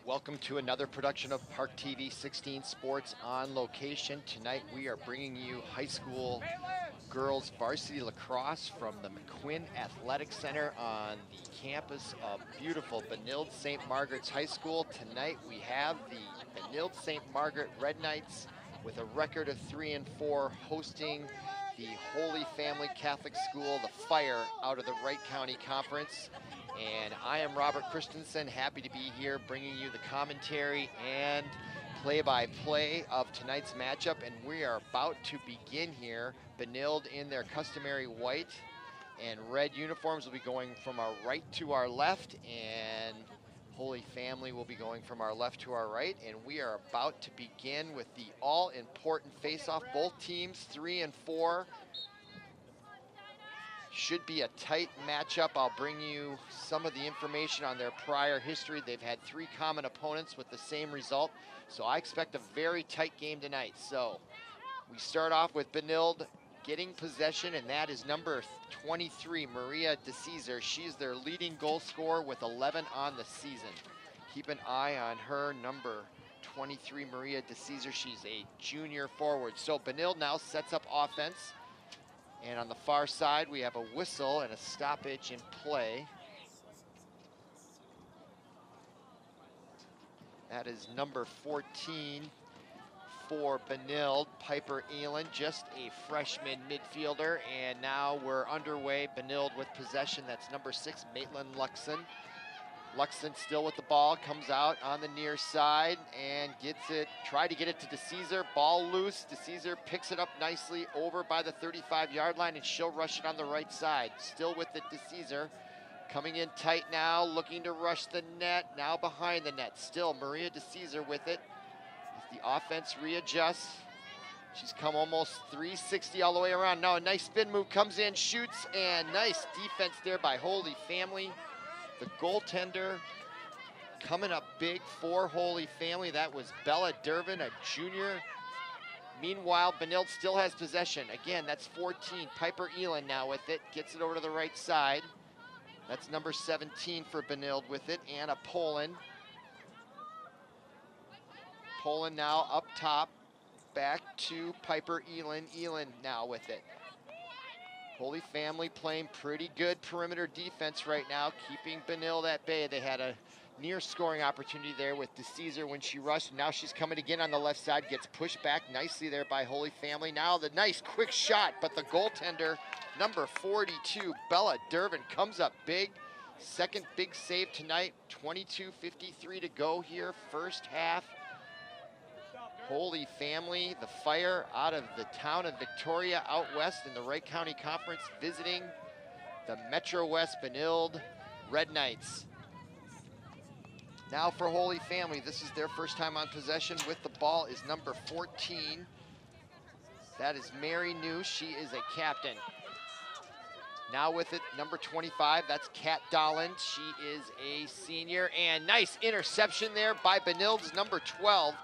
Welcome to another production of ParkTV 16 Sports on Location. Tonight we are bringing you high school girls varsity lacrosse from the McQuinn Athletic Center on the campus of beautiful Benilde-St. Margaret's High School. Tonight we have the Benilde-St. Margaret Red Knights with a record of 3-4 hosting the Holy Family Catholic School, the Fire, out of the Wright County Conference. And I am Robert Christensen, happy to be here bringing you the commentary and play-by-play of tonight's matchup. And we are about to begin here. Benilde in their customary white and red uniforms will be going from our right to our left, and Holy Family will be going from our left to our right. And we are about to begin with the all-important face-off. Both teams 3-4. Should be a tight matchup. I'll bring you some of the information on their prior history. They've had 3 common opponents with the same result, so I expect a very tight game tonight. So we start off with Benilde getting possession, and that is number 23, Maria DeCesar. She's their leading goal scorer with 11 on the season. Keep an eye on her, number 23, Maria DeCesar. She's a junior forward. So Benilde now sets up offense. And on the far side, we have a whistle and a stoppage in play. That is number 14 for Benilde, Piper Elin, just a freshman midfielder. And now we're underway, Benilde with possession. That's number 6, Maitland Luxan. Luxan still with the ball, comes out on the near side and gets it, tried to get it to DeCesar, ball loose. DeCesar picks it up nicely over by the 35-yard line, and she'll rush it on the right side. Still with it, DeCesar, coming in tight now, looking to rush the net, now behind the net. Still Maria DeCesar with it. As the offense readjusts, she's come almost 360 all the way around. Now a nice spin move, comes in, shoots, and nice defense there by Holy Family. The goaltender coming up big for Holy Family. That was Bella Dervin, a junior. Meanwhile, Benilde still has possession. Again, that's 14. Piper Elin now with it. Gets it over to the right side. That's number 17 for Benilde with it. Anna Poland. Poland now up top. Back to Piper Elin. Elin now with it. Holy Family playing pretty good perimeter defense right now, keeping Benilde at bay. They had a near scoring opportunity there with DeCesar when she rushed. Now she's coming again on the left side, gets pushed back nicely there by Holy Family. Now the nice quick shot, but the goaltender, number 42, Bella Dervin, comes up big. Second big save tonight, 22:53 to go here, first half. Holy Family, the Fire, out of the town of Victoria out west in the Wright County Conference, visiting the Metro West Benilde Red Knights. Now for Holy Family, this is their first time on possession with the ball, is number 14. That is Mary New, she is a captain. Now with it, number 25, that's Kat Dolland. She is a senior, and nice interception there by Benilde's number 12.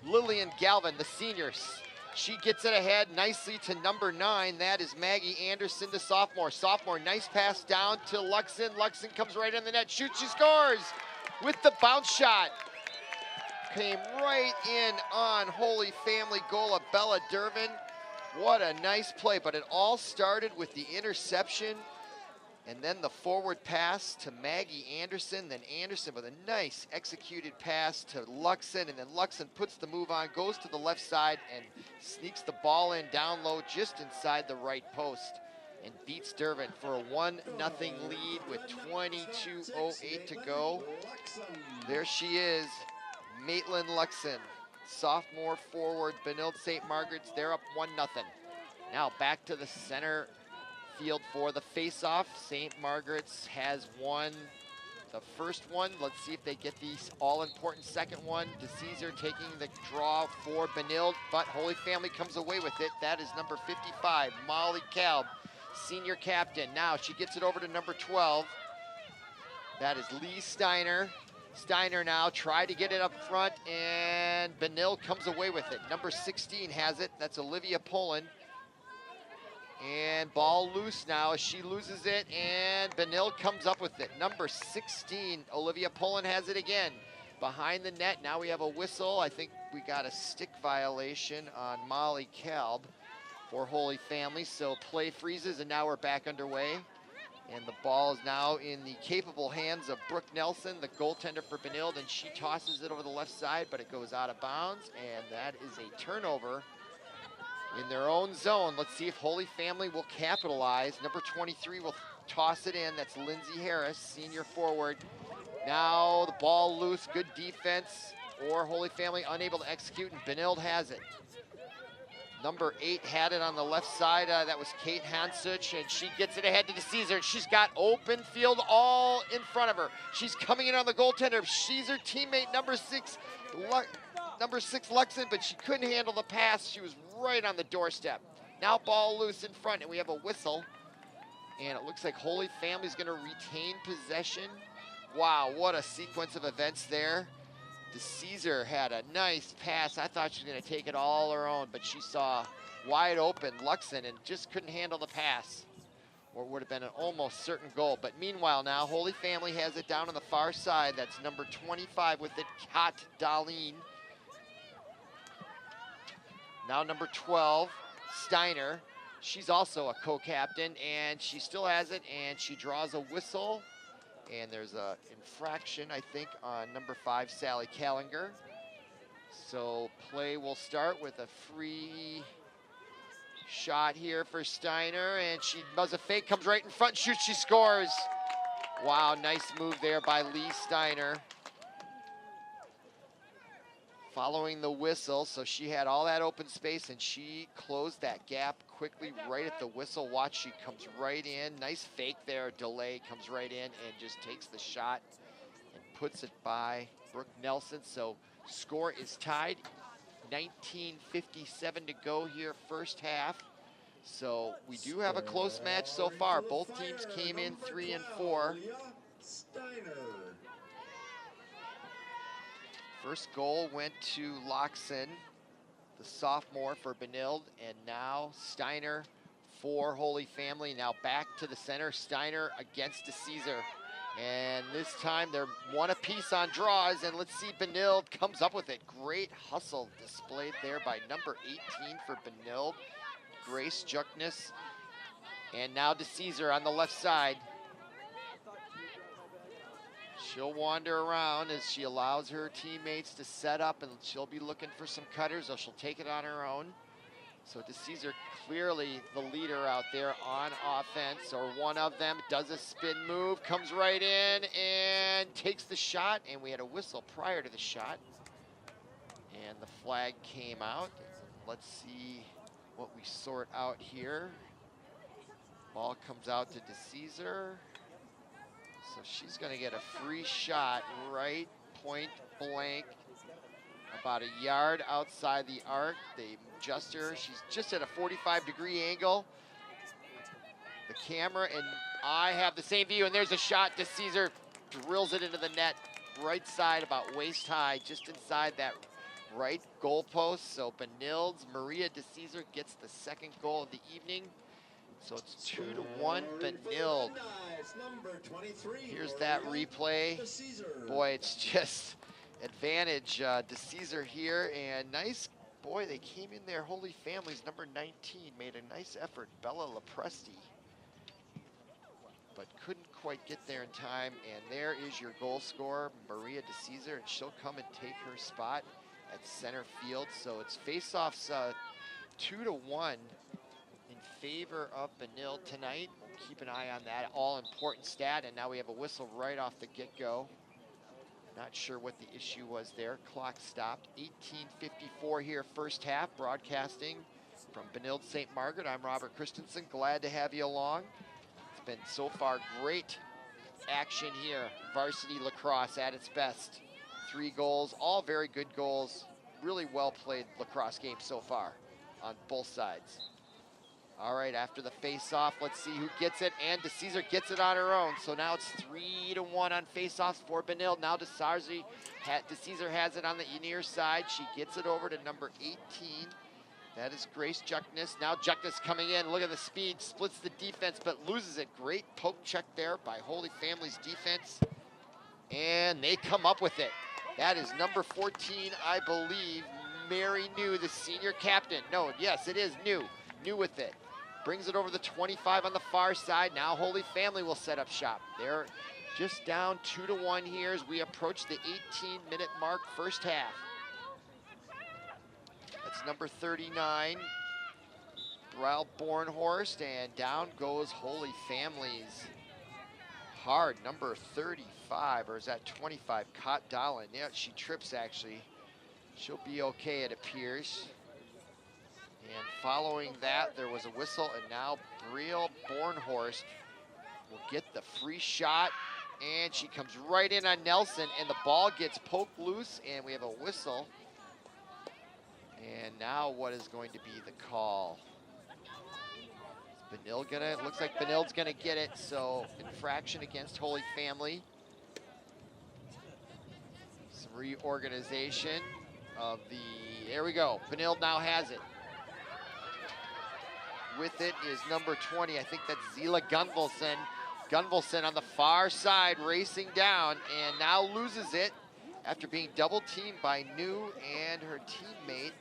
Lillian Galvin, the seniors. She gets it ahead nicely to number 9. That is Maggie Anderson, the sophomore. Sophomore, nice pass down to Luxan. Luxan comes right in the net, shoots, she scores with the bounce shot. Came right in on Holy Family goal of Bella Dervin. What a nice play, but it all started with the interception and then the forward pass to Maggie Anderson, then Anderson with a nice executed pass to Luxan, and then Luxan puts the move on, goes to the left side and sneaks the ball in down low just inside the right post and beats Dervin for a 1-0 lead with 22:08 to go. There she is, Maitland Luxan, sophomore forward, Benilde-St. Margaret's. They're up 1-0. Now back to the center field for the face-off. St. Margaret's has won the first one. Let's see if they get the all-important second one. DeCesar taking the draw for Benilde, but Holy Family comes away with it. That is number 55, Molly Kalb, senior captain. Now she gets it over to number 12. That is Lise Steiner. Steiner now tried to get it up front, and Benilde comes away with it. Number 16 has it. That's Olivia Poland. And ball loose now as she loses it, and Benilde comes up with it. Number 16, Olivia Poland has it again. behind the net. Now we have a whistle. I think we got a stick violation on Molly Kalb for Holy Family. So play freezes, and now we're back underway. And the ball is now in the capable hands of Brooke Nelson, the goaltender for Benilde, and she tosses it over the left side, but it goes out of bounds, and that is a turnover in their own zone. Let's see if Holy Family will capitalize. Number 23 will toss it in. That's Lindsay Harris, senior forward. Now the ball loose, good defense, or Holy Family unable to execute, and Benilde has it. Number 8 had it on the left side. That was Kate Hansuch, and she gets it ahead to the Caesar. She's got open field all in front of her. She's coming in on the goaltender. She's her teammate, number 6 Luxan, but she couldn't handle the pass. She was right on the doorstep. Now ball loose in front, and we have a whistle. And it looks like Holy Family's gonna retain possession. Wow, what a sequence of events there. The Caesar had a nice pass. I thought she was gonna take it all her own, but she saw wide open Luxan and just couldn't handle the pass, or it would have been an almost certain goal. But meanwhile now, Holy Family has it down on the far side. That's number 25 with it, Kat Dahlin. Now number 12, Steiner. She's also a co-captain, and she still has it, and she draws a whistle. And there's a infraction, I think, on number 5, Sally Callinger. So play will start with a free shot here for Steiner, and she does a fake, comes right in front, shoots, she scores. Wow, nice move there by Lise Steiner. Following the whistle, so she had all that open space, and she closed that gap quickly right at the whistle. Watch, she comes right in. Nice fake there, delay, comes right in and just takes the shot and puts it by Brooke Nelson. So score is tied, 19:57 to go here, first half. So we do have a close match so far. Both teams came in 3 and 4. First goal went to Luxan, the sophomore for Benilde, and now Steiner for Holy Family. Now back to the center, Steiner against the Caesar. And this time they're one apiece on draws, and let's see, Benilde comes up with it. Great hustle displayed there by number 18 for Benilde, Grace Juckness. And now to Caesar on the left side. She'll wander around as she allows her teammates to set up, and she'll be looking for some cutters, or she'll take it on her own. So DeCesar clearly the leader out there on offense, or one of them. Does a spin move, comes right in and takes the shot, and we had a whistle prior to the shot. And the flag came out. Let's see what we sort out here. Ball comes out to DeCesar. So she's gonna get a free shot right point blank, about a yard outside the arc. They adjust her, she's just at a 45-degree angle. The camera, and I have the same view, and there's a shot. DeCesar drills it into the net, right side, about waist high, just inside that right goal post. So Benilde's Maria DeCesar gets the second goal of the evening. So it's 2-1 Benilde. Here's that replay. Boy, it's just advantage DeCesar here, and nice, boy, they came in there. Holy Family's number 19 made a nice effort, Bella Lepresti, but couldn't quite get there in time. And there is your goal scorer, Maria DeCesar, and she'll come and take her spot at center field. So it's face-offs 2-1 in favor of Benilde tonight. We'll keep an eye on that all-important stat, and now we have a whistle right off the get-go. Not sure what the issue was there. Clock stopped. 18:54 here, first half. Broadcasting from Benilde-St. Margaret. I'm Robert Christensen. Glad to have you along. It's been so far great action here. Varsity lacrosse at its best. 3 goals, all very good goals. Really well played lacrosse game so far on both sides. All right, after the face-off, let's see who gets it, and DeCesar gets it on her own. So now it's 3-1 on face-offs for Benilde. Now DeCesar has it on the near side. She gets it over to number 18. That is Grace Juckness. Now Juckness coming in. Look at the speed, splits the defense, but loses it. Great poke check there by Holy Family's defense. And they come up with it. That is number 14, I believe, Mary New, the senior captain. No, yes, it is New. New with it. Brings it over the 25 on the far side. Now Holy Family will set up shop. They're just down 2-1 here as we approach the 18-minute mark, first half. That's number 39, Ryle Bornhorst, and down goes Holy Families. Hard, number 35, or is that 25, Cot Dolan. Yeah, she trips actually. She'll be okay, it appears. And following that, there was a whistle, and now Brielle Bornhorst will get the free shot, and she comes right in on Nelson, and the ball gets poked loose, and we have a whistle. And now what is going to be the call? Is Benilde gonna, it looks like Benilde's gonna get it, so infraction against Holy Family. Some reorganization of the, there we go, Benilde now has it. With it is number 20, I think that's Zila Gunvalson. Gunvalson on the far side racing down, and now loses it after being double teamed by New and her teammate.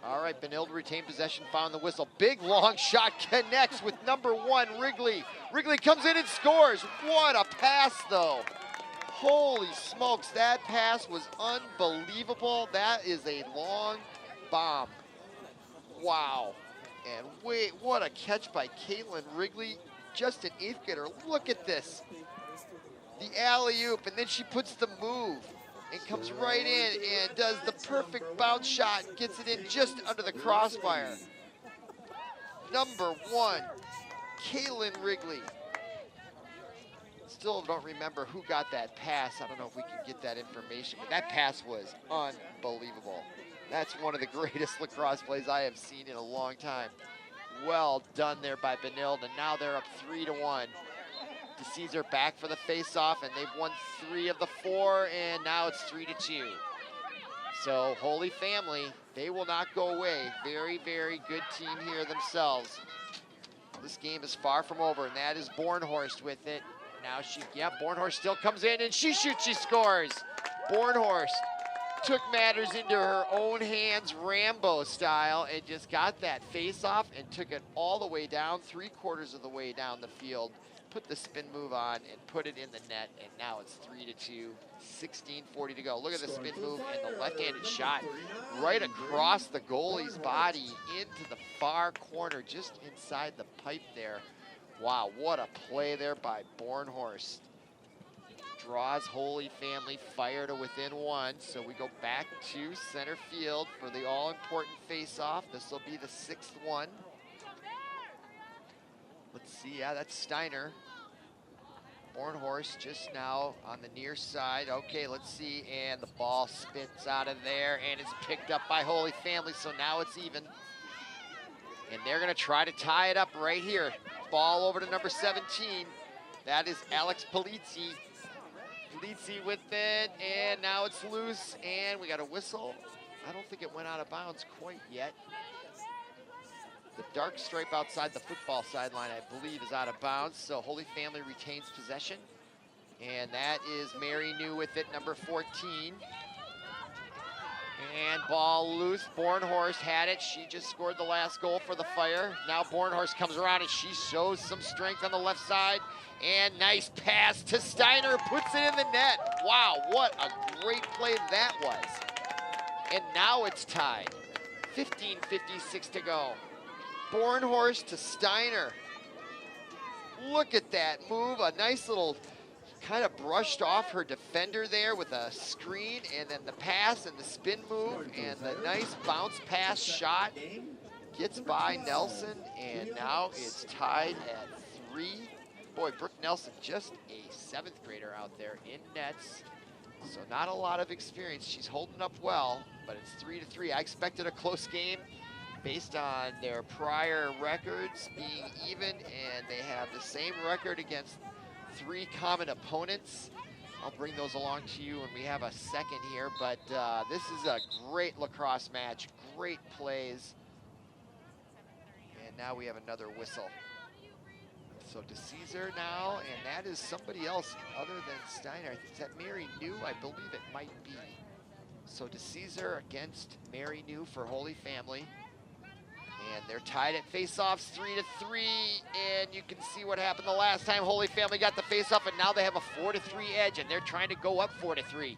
All right, Benilde retained possession, found the whistle. Big long shot connects with number 1, Wrigley. Wrigley comes in and scores. What a pass though. Holy smokes, that pass was unbelievable. That is a long bomb. Wow. And wait, what a catch by Caitlin Wrigley. Just an 8th grader. Look at this. The alley-oop, and then she puts the move and comes right in and does the perfect bounce shot and gets it in just under the crossbar. Number 1, Caitlin Wrigley. Still don't remember who got that pass. I don't know if we can get that information, but that pass was unbelievable. That's one of the greatest lacrosse plays I have seen in a long time. Well done there by Benilde, and now they're up 3-1. DeCesar back for the face-off, and they've won 3 of the 4, and now it's 3-2. So Holy Family, they will not go away. Very, very good team here themselves. This game is far from over, and that is Bornhorst with it. Now she, yeah, Bornhorst still comes in, and she shoots, she scores. Bornhorst took matters into her own hands, Rambo style, and just got that face-off and took it all the way down, 3/4 of the way down the field, put the spin move on, and put it in the net, and now it's 3-2, 16:40 to go. Look at the spin move and the left-handed shot right across the goalie's body into the far corner, just inside the pipe there. Wow, what a play there by Bornhorst. Draws Holy Family fire to within 1, so we go back to center field for the all-important face-off. This will be the 6th one. Let's see, yeah, that's Steiner. Bornhorst just now on the near side. Okay, let's see, and the ball spins out of there, and it's picked up by Holy Family, so now it's even. And they're gonna try to tie it up right here. Ball over to number 17. That is Alex Polizzi. Polizzi with it, and now it's loose, and we got a whistle. I don't think it went out of bounds quite yet. The dark stripe outside the football sideline, I believe, is out of bounds, so Holy Family retains possession. And that is Mary New with it, number 14. And ball loose, Bornhorst had it. She just scored the last goal for the Fire. Now Bornhorst comes around and she shows some strength on the left side. And nice pass to Steiner, puts it in the net. Wow, what a great play that was. And now it's tied, 15:56 to go. Bornhorst to Steiner. Look at that move, a nice little, kind of brushed off her defender there with a screen, and then the pass and the spin move and the nice bounce pass shot gets by Nelson, and now it's tied at 3. Boy, Brooke Nelson, just a 7th grader out there in nets, so not a lot of experience. She's holding up well, but it's 3-3. I expected a close game based on their prior records being even, and they have the same record against 3 common opponents. I'll bring those along to you when we have a second here, but this is a great lacrosse match, great plays. And now we have another whistle. So DeCesar now, and that is somebody else other than Steiner. Is that Mary New? I believe it might be. So DeCesar against Mary New for Holy Family. And they're tied at face-offs 3-3, and you can see what happened the last time Holy Family got the face-off, and now they have a 4-3 edge, and they're trying to go up 4-3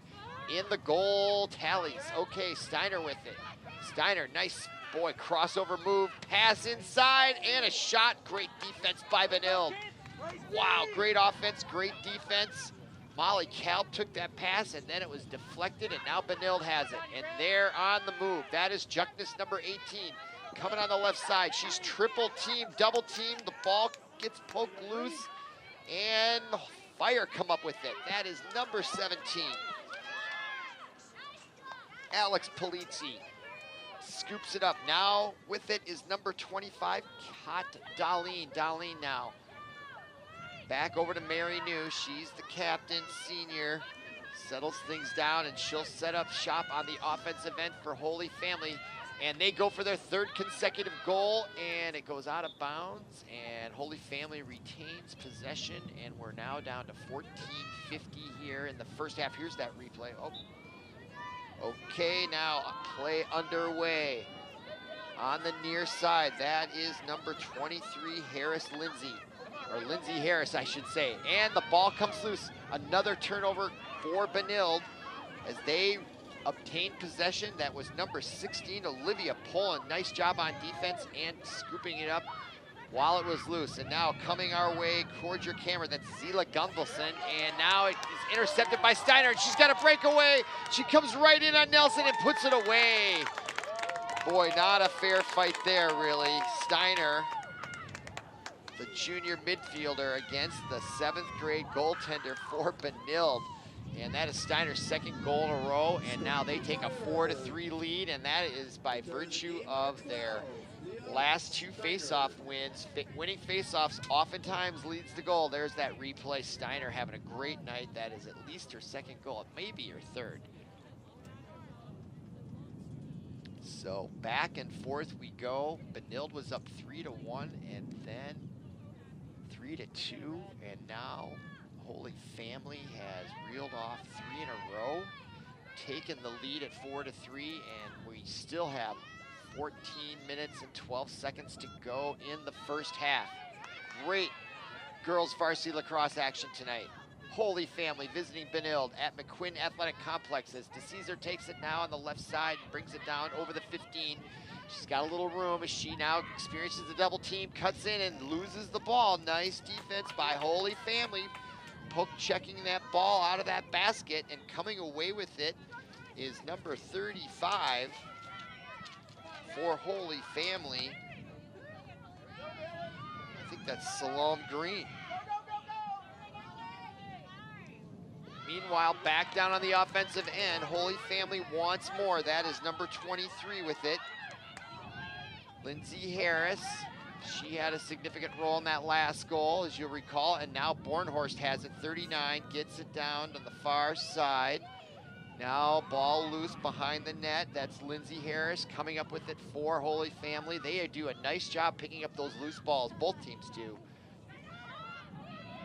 in the goal tallies. Okay, Steiner with it. Steiner, nice, boy, crossover move, pass inside, and a shot. Great defense by Benilde. Wow, great offense, great defense. Molly Kalb took that pass, and then it was deflected, and now Benilde has it, and they're on the move. That is Juckness number 18. Coming on the left side, she's triple team, double team. The ball gets poked loose, and Fire come up with it. That is number 17. Alex Polizzi scoops it up. Now with it is number 25, Kat Darlene. Darlene now. Back over to Mary New. She's the captain, senior. Settles things down, and she'll set up shop on the offensive end for Holy Family. And they go for their third consecutive goal, and it goes out of bounds, and Holy Family retains possession, and we're now down to 14:50 here in the first half. Here's that replay. Oh, okay, now a play underway on the near side. That is number 23, Harris Lindsay, or Lindsay Harris, I should say. And the ball comes loose. Another turnover for Benilde as they obtained possession. That was number 16, Olivia Poland. Nice job on defense and scooping it up while it was loose. And now coming our way towards your camera, that's Zila Gunvalson. And now it is intercepted by Steiner. And she's got a breakaway. She comes right in on Nelson and puts it away. Boy, not a fair fight there, really. Steiner, the junior midfielder, against the 7th grade goaltender for Benilde. And that is Steiner's second goal in a row, and now they take a 4-3 lead, and that is by virtue of their last 2 face-off wins. Winning face-offs oftentimes leads to goal. There's that replay. Steiner having a great night. That is at least her second goal. It may be her third. So back and forth we go. Benilde was up 3-1, and then 3-2, and now Holy Family has reeled off 3 in a row, taken the lead at 4-3, and we still have 14 minutes and 12 seconds to go in the first half. Great girls varsity lacrosse action tonight. Holy Family visiting Benilde at McQuinn Athletic Complex as DeCesar takes it now on the left side and brings it down over the 15. She's got a little room as she now experiences the double team, cuts in and loses the ball. Nice defense by Holy Family. Poke checking that ball out of that basket, and coming away with it is number 35 for Holy Family. I think that's Salome Green. Meanwhile, back down on the offensive end, Holy Family wants more. That is number 23 with it. Lindsay Harris. She had a significant role in that last goal, as you'll recall, and now Bornhorst has it, 39, gets it down to the far side. Now ball loose behind the net. That's Lindsay Harris coming up with it for Holy Family. They do a nice job picking up those loose balls, both teams do.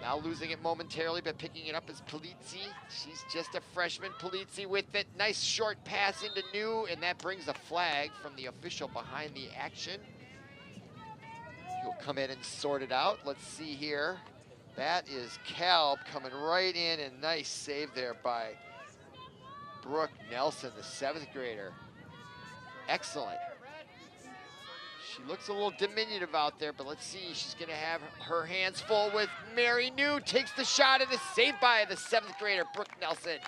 Now losing it momentarily, but picking it up is Polizzi. She's just a freshman. Polizzi with it. Nice short pass into New, and that brings a flag from the official behind the action. He'll come in and sort it out. Let's see here. That is Kalb coming right in, and nice save there by Brooke Nelson, the 7th grader. Excellent. She looks a little diminutive out there, but let's see. She's gonna have her hands full with Mary New. Takes the shot and is saved by the 7th grader, Brooke Nelson.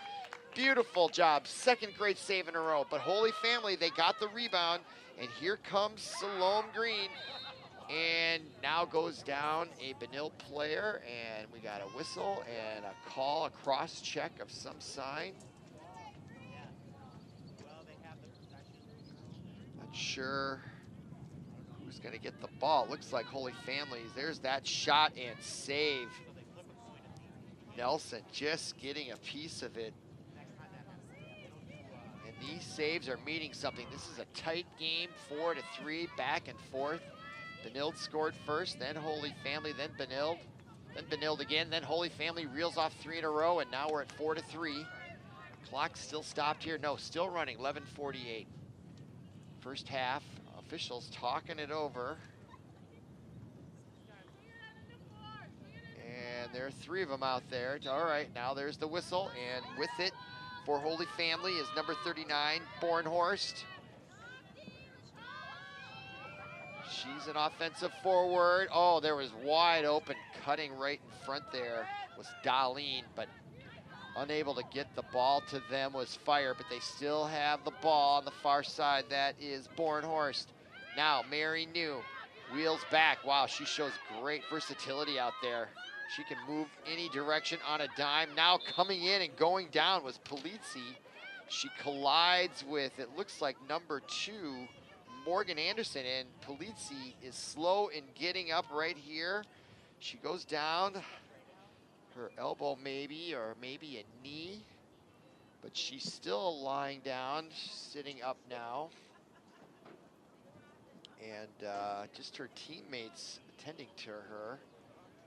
Beautiful job, 2nd grade save in a row. But Holy Family, they got the rebound, and here comes Salome Green. And now goes down a Benilde player, and we got a whistle and a call, a cross check of some sign. Not sure who's gonna get the ball. Looks like Holy Families. There's that shot and save. Nelson just getting a piece of it. And these saves are meaning something. This is a tight game, 4-3, back and forth. Benilde scored first, then Holy Family, then Benilde. Then Benilde again, then Holy Family reels off 3 in a row, and now we're at 4-3. Clock still stopped here. No, still running, 11:48. First half, officials talking it over. And there are 3 of them out there. All right, now there's the whistle, and with it for Holy Family is number 39, Bornhorst. She's an offensive forward. Oh, there was wide open, cutting right in front there was Darlene, but unable to get the ball to them was Fire, but they still have the ball on the far side. That is Bornhorst. Now, Mary New wheels back. Wow, she shows great versatility out there. She can move any direction on a dime. Now coming in and going down was Polizzi. She collides with, it looks like number 2, Morgan Anderson, and Polizzi is slow in getting up right here. She goes down, her elbow maybe, or maybe a knee, but she's still lying down, sitting up now. And just her teammates attending to her.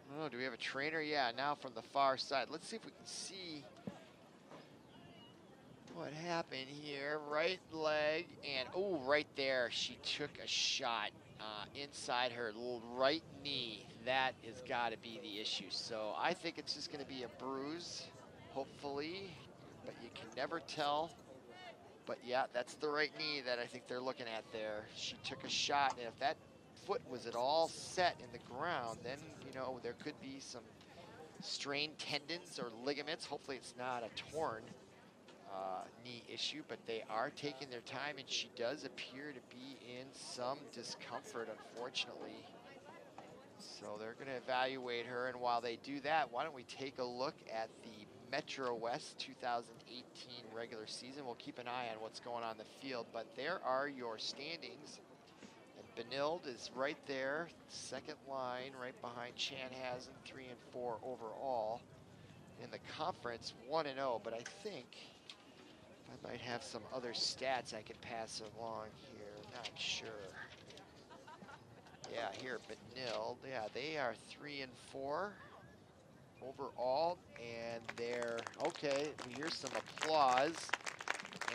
I don't know, do we have a trainer? Yeah, now from the far side. Let's see if we can see what happened here. Right leg, and oh, right there, she took a shot inside her right knee. That has got to be the issue. So I think it's just going to be a bruise, hopefully, but you can never tell. But yeah, that's the right knee that I think they're looking at there. She took a shot, and if that foot was at all set in the ground, then, you know, there could be some strained tendons or ligaments. Hopefully it's not a torn knee issue, but they are taking their time, and she does appear to be in some discomfort, unfortunately. So they're going to evaluate her, and while they do that, why don't we take a look at the Metro West 2018 regular season. We'll keep an eye on what's going on in the field, but there are your standings. And Benilde is right there, second line, right behind Chanhassen, 3 and 4 overall. In the conference, 1-0, but I think I might have some other stats I could pass along here, not sure. Yeah, here, Benilde, yeah, they are 3 and 4 overall, and they're, okay, here's some applause,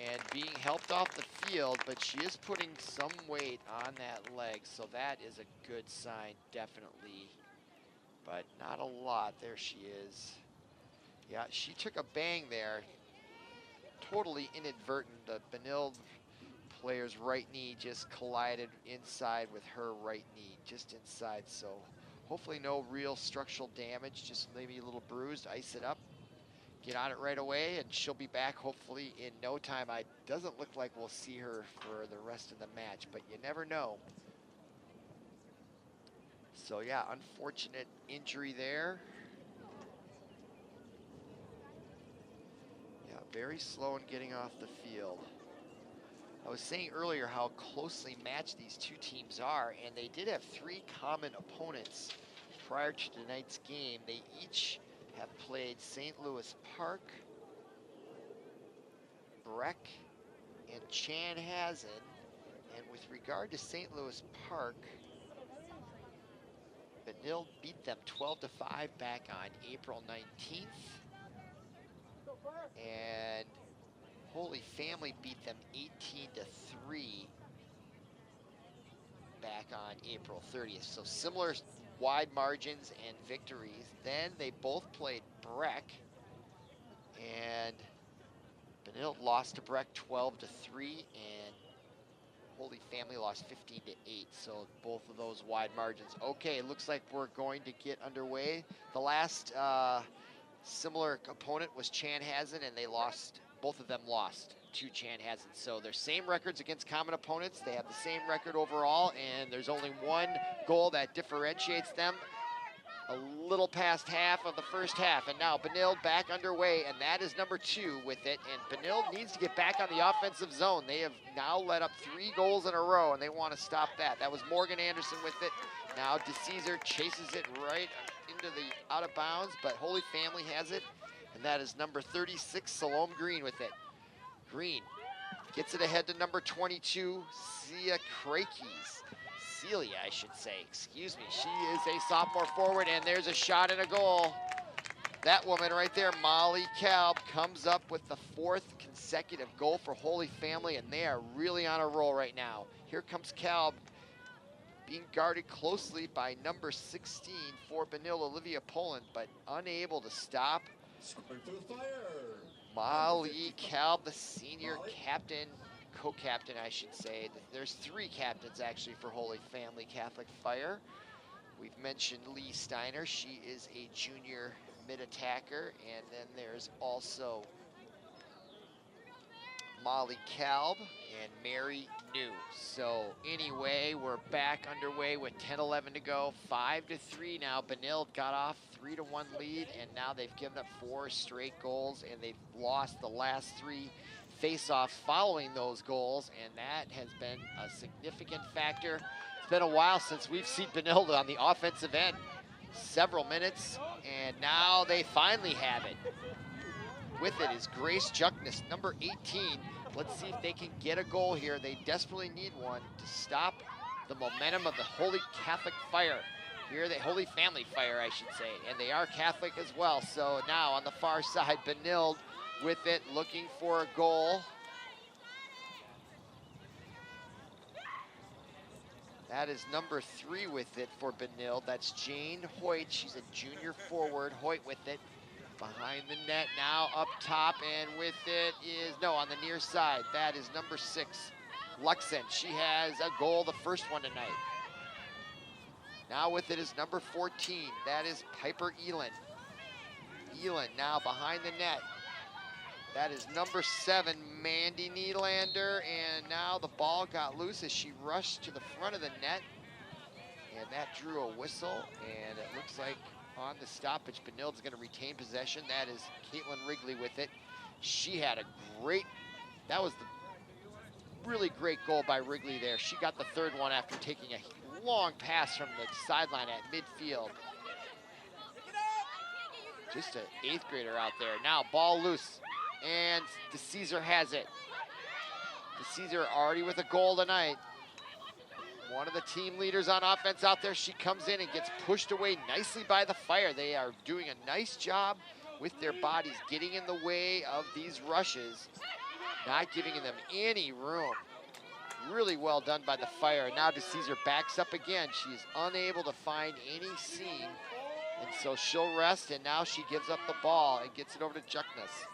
and being helped off the field, but she is putting some weight on that leg, so that is a good sign, definitely, but not a lot. There she is. Yeah, she took a bang there, totally inadvertent. The Benilde player's right knee just collided inside with her right knee, just inside, so hopefully no real structural damage, just maybe a little bruised. Ice it up, get on it right away, and she'll be back hopefully in no time. It doesn't look like we'll see her for the rest of the match, but you never know. So yeah, unfortunate injury there. Yeah, very slow in getting off the field. I was saying earlier how closely matched these two teams are, and they did have 3 common opponents prior to tonight's game. They each have played St. Louis Park, Breck, and Chanhassen. And with regard to St. Louis Park, Benilde beat them 12-5 back on April 19th. And Holy Family beat them 18-3 back on April 30th. So similar wide margins and victories. Then they both played Breck, and Benilde lost to Breck 12-3, and Holy Family lost 15-8. So both of those wide margins. Okay, looks like we're going to get underway. The last similar opponent was Chanhassen, and they lost. Both of them lost to Chanhassen. So their same records against common opponents. They have the same record overall, and there's only one goal that differentiates them. A little past half of the first half, and now Benilde back underway, and that is number 2 with it. And Benilde needs to get back on the offensive zone. They have now let up 3 goals in a row, and they want to stop that. That was Morgan Anderson with it. Now DeCesar chases it right into the out of bounds, but Holy Family has it. And that is number 36, Salome Green with it. Green gets it ahead to number 22, Sia Krakes. Celia, I should say, excuse me. She is a sophomore forward, and there's a shot and a goal. That woman right there, Molly Kalb, comes up with the 4th consecutive goal for Holy Family, and they are really on a roll right now. Here comes Kalb, being guarded closely by number 16 for Benilde, Olivia Poland, but unable to stop Molly Kalb, the senior captain, co-captain, I should say. There's 3 captains actually for Holy Family Catholic Fire. We've mentioned Lise Steiner. She is a junior mid-attacker. And then there's also Molly Kalb and Mary New. So anyway, we're back underway with 10-11 to go. 5-3 now. Benilde got off 3-1 lead, and now they've given up 4 straight goals, and they've lost the last 3 face-offs following those goals, and that has been a significant factor. It's been a while since we've seen Benilde on the offensive end. Several minutes, and now they finally have it. With it is Grace Juckness, number 18. Let's see if they can get a goal here. They desperately need one to stop the momentum of the Holy Catholic Fire. Here, the Holy Family Fire, I should say, and they are Catholic as well. So now on the far side, Benilde with it, looking for a goal. That is number 3 with it for Benilde. That's Jane Hoyt. She's a junior forward. Hoyt with it. Behind the net now, up top, and with it is, no, on the near side. That is number 6, Luxan. She has a goal, the first one tonight. Now with it is number 14. That is Piper Elin. Elin now behind the net. That is number 7, Mandy Nylander, and now the ball got loose as she rushed to the front of the net, and that drew a whistle, and it looks like on the stoppage, Benilde's going to retain possession. That is Caitlin Wrigley with it. She had a great, that was the really great goal by Wrigley there. She got the 3rd one after taking a long pass from the sideline at midfield. Just an 8th grader out there. Now ball loose, and DeCesar has it. DeCesar already with a goal tonight. One of the team leaders on offense out there. She comes in and gets pushed away nicely by the Fire. They are doing a nice job with their bodies, getting in the way of these rushes, not giving them any room. Really well done by the Fire. Now DeCesar backs up again. She's unable to find any seam, and so she'll rest, and now she gives up the ball and gets it over to Juckness.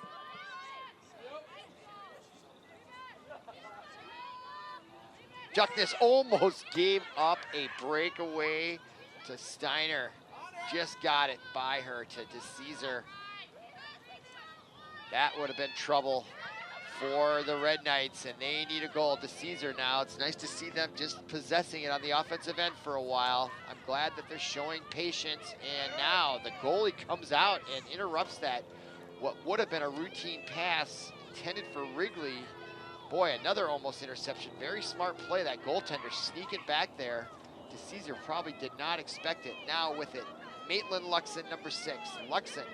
Juckness almost gave up a breakaway to Steiner. Just got it by her to DeCesar. That would have been trouble for the Red Knights, and they need a goal. DeCesar now, it's nice to see them just possessing it on the offensive end for a while. I'm glad that they're showing patience, and now the goalie comes out and interrupts that. What would have been a routine pass intended for Wrigley. Boy, another almost interception. Very smart play, that goaltender sneaking back there. DeCesar probably did not expect it. Now with it, Maitland Luxan, number 6. Luxan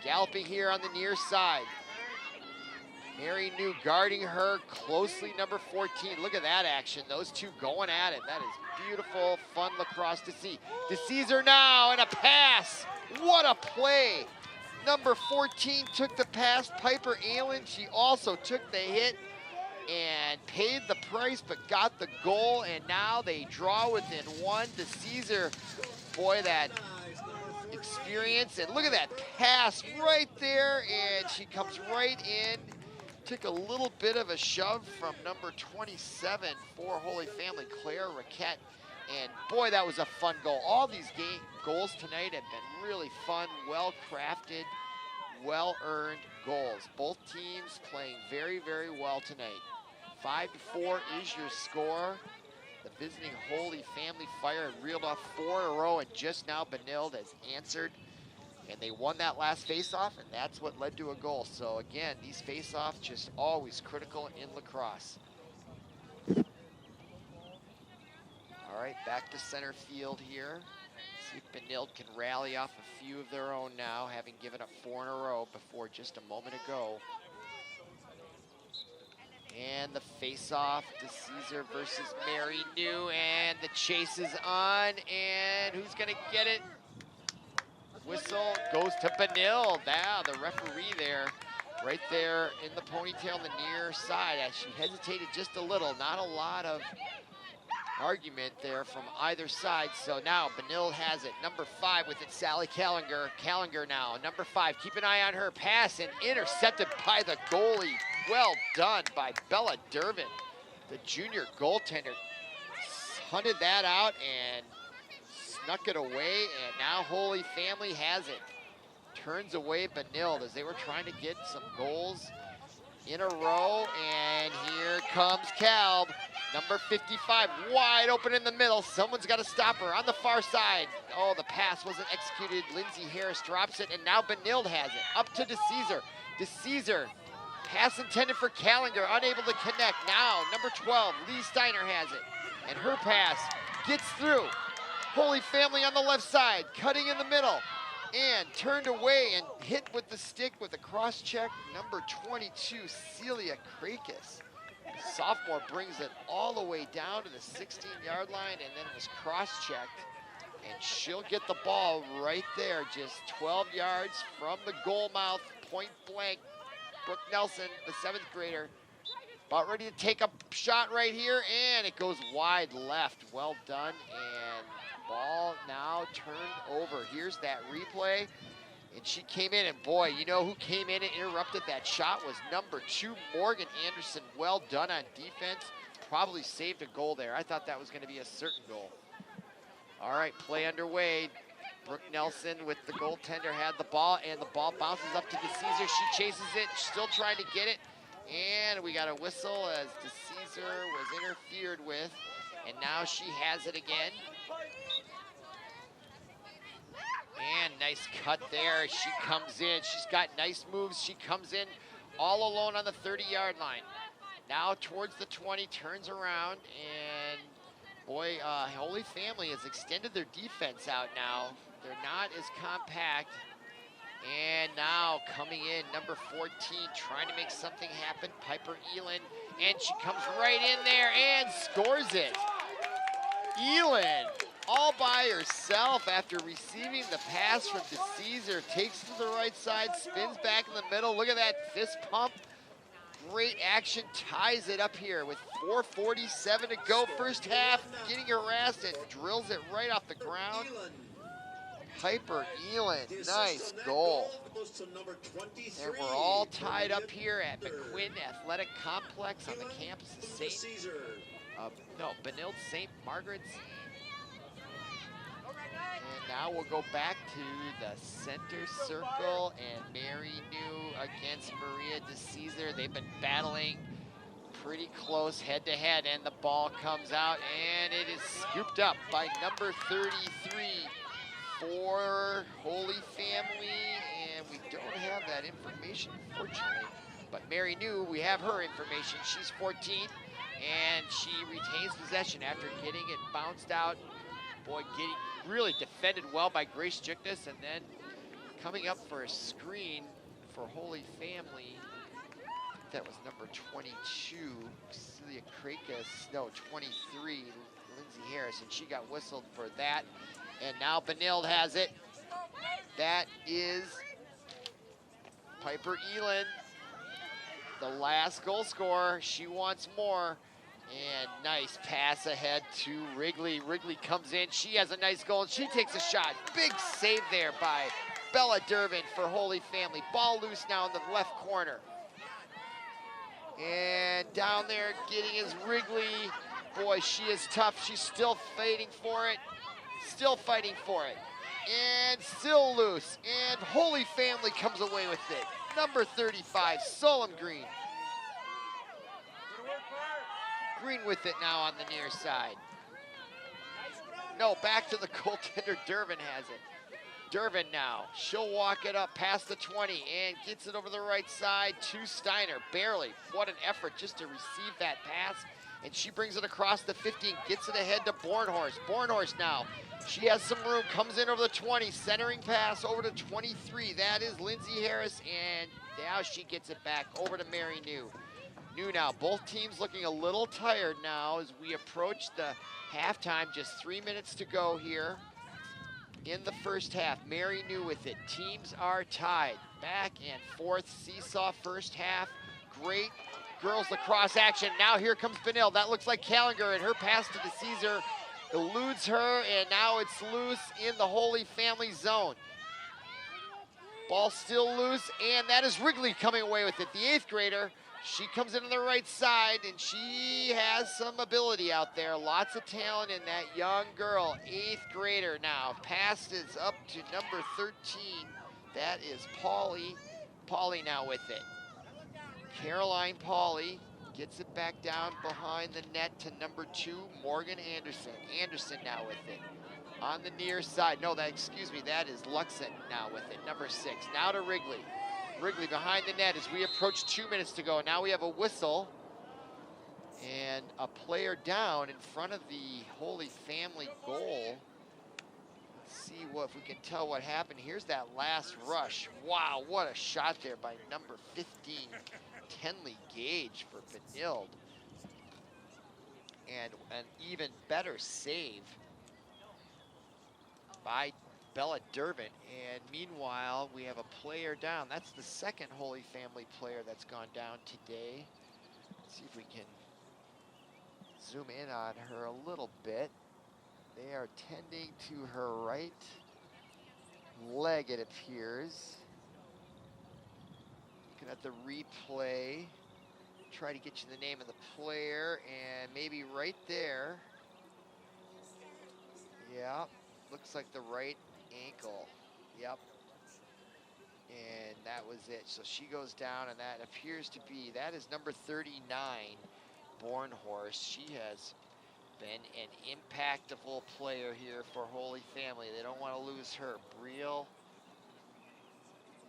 galloping here on the near side. Mary New guarding her closely, number 14. Look at that action. Those two going at it. That is beautiful, fun lacrosse to see. DeCesar now, and a pass. What a play. Number 14 took the pass. Piper Allen, she also took the hit and paid the price, but got the goal, and now they draw within 1. DeCesar, boy, that experience, and look at that pass right there, and she comes right in. Took a little bit of a shove from number 27 for Holy Family, Claire Raquette, and boy, that was a fun goal. All these goals tonight have been really fun, well-crafted, well-earned goals. Both teams playing very, very well tonight. 5-4 is your score. The visiting Holy Family Fire had reeled off 4 in a row, and just now Benilde has answered, and they won that last face-off, and that's what led to a goal. So again, these face-offs just always critical in lacrosse. All right, back to center field here. See if Benilde can rally off a few of their own now, having given up 4 in a row before just a moment ago. And And the face-off, DeCesar versus Mary New, and the chase is on, and who's gonna get it? Whistle goes to Benilde. Now the referee there, right there in the ponytail on the near side, as she hesitated just a little. Not a lot of argument there from either side. So now Benilde has it. Number 5 with it, Sally Callinger. Callinger now, number 5. Keep an eye on her pass, and intercepted by the goalie. Well done by Bella Dervin. The junior goaltender hunted that out and snuck it away, and now Holy Family has it. Turns away Benilde as they were trying to get some goals in a row, and here comes Calb, number 55, wide open in the middle. Someone's got to stop her on the far side. Oh, the pass wasn't executed. Lindsay Harris drops it, and now Benilde has it. Up to DeCesar. DeCesar, pass intended for Callinger, unable to connect. Now, number 12, Lise Steiner has it, and her pass gets through. Holy Family on the left side, cutting in the middle, and turned away and hit with the stick with a cross check. Number 22, Celia Krakis. Sophomore brings it all the way down to the 16-yard line, and then it was cross-checked, and she'll get the ball right there, just 12 yards from the goal mouth, point blank. Brooke Nelson, the 7th grader, about ready to take a shot right here, and it goes wide left. Well done, and ball now turned over. Here's that replay, and she came in, and boy, you know who came in and interrupted that shot was number 2, Morgan Anderson. Well done on defense. Probably saved a goal there. I thought that was going to be a certain goal. All right, play underway. Brooke Nelson with the goaltender had the ball, and the ball bounces up to DeCesar. She chases it, still trying to get it, and we got a whistle as DeCesar was interfered with, and now she has it again. And nice cut there. She comes in. She's got nice moves. She comes in all alone on the 30-yard line. Now towards the 20, turns around, and boy, Holy Family has extended their defense out now. They're not as compact. And now coming in, number 14, trying to make something happen, Piper Elin. And she comes right in there and scores it. Elin, all by herself after receiving the pass from DeCesar, takes to the right side, spins back in the middle. Look at that fist pump. Great action, ties it up here with 4:47 to go first half. Getting harassed and drills it right off the ground. Piper Elin, nice goal. And we're all tied up here at McQuinn Athletic Complex on the campus of Benilde-St. Margaret's. And now we'll go back to the center circle, and Mary New against Maria DeCesar. They've been battling pretty close head to head, and the ball comes out, and it is scooped up by number 33 for Holy Family, and we don't have that information, unfortunately. But Mary New, we have her information. She's 14, and she retains possession after getting it bounced out. Boy, getting really defended well by Grace Jikness, and then coming up for a screen for Holy Family. I think that was number 22, Celia Krakis. No, 23, Lindsay Harris, and she got whistled for that. And now Benilde has it. That is Piper Elin, the last goal scorer. She wants more. And nice pass ahead to Wrigley. Wrigley comes in. She has a nice goal, and she takes a shot. Big save there by Bella Dervin for Holy Family. Ball loose now in the left corner. And down there getting is Wrigley. Boy, she is tough. She's still fighting for it. Still fighting for it. And still loose. And Holy Family comes away with it. Number 35, Solom Green. Green with it now on the near side. No, back to the goaltender. Dervin has it. Dervin now. She'll walk it up past the 20 and gets it over the right side to Steiner. Barely. What an effort just to receive that pass. And she brings it across the 50 and gets it ahead to Bornhorst. Bornhorst now. She has some room. Comes in over the 20. Centering pass over to 23. That is Lindsay Harris. And now she gets it back over to Mary New. New now. Both teams looking a little tired now as we approach the halftime. Just 3 minutes to go here in the first half. Mary New with it. Teams are tied. Back and forth. Seesaw first half. Great girls lacrosse action. Now here comes Benilde. That looks like Callinger, and her pass to the Caesar eludes her, and now it's loose in the Holy Family zone. Ball still loose, and that is Wrigley coming away with it. The 8th grader, she comes in on the right side, and she has some ability out there. Lots of talent in that young girl. 8th grader now. Pass is up to number 13. That is Pauly. Pauly now with it. Caroline Pauly gets it back down behind the net to number 2, Morgan Anderson. Anderson now with it. On the near side, no, that is Luxan now with it, number 6. Now to Wrigley. Wrigley behind the net as we approach 2 minutes to go. Now we have a whistle and a player down in front of the Holy Family goal. Let's see if we can tell what happened. Here's that last rush. Wow, what a shot there by number 15, Tenley Gage for Benilde. And an even better save by Bella Dervin. And meanwhile, we have a player down. That's the second Holy Family player that's gone down today. Let's see if we can zoom in on her a little bit. They are tending to her right leg, it appears. Looking at the replay. Try to get you the name of the player, and maybe right there. Yeah, looks like the right ankle. Yep. And that was it. So she goes down, and that appears to be, that is number 39, Bornhorst. She has been an impactful player here for Holy Family. They don't want to lose her. Brielle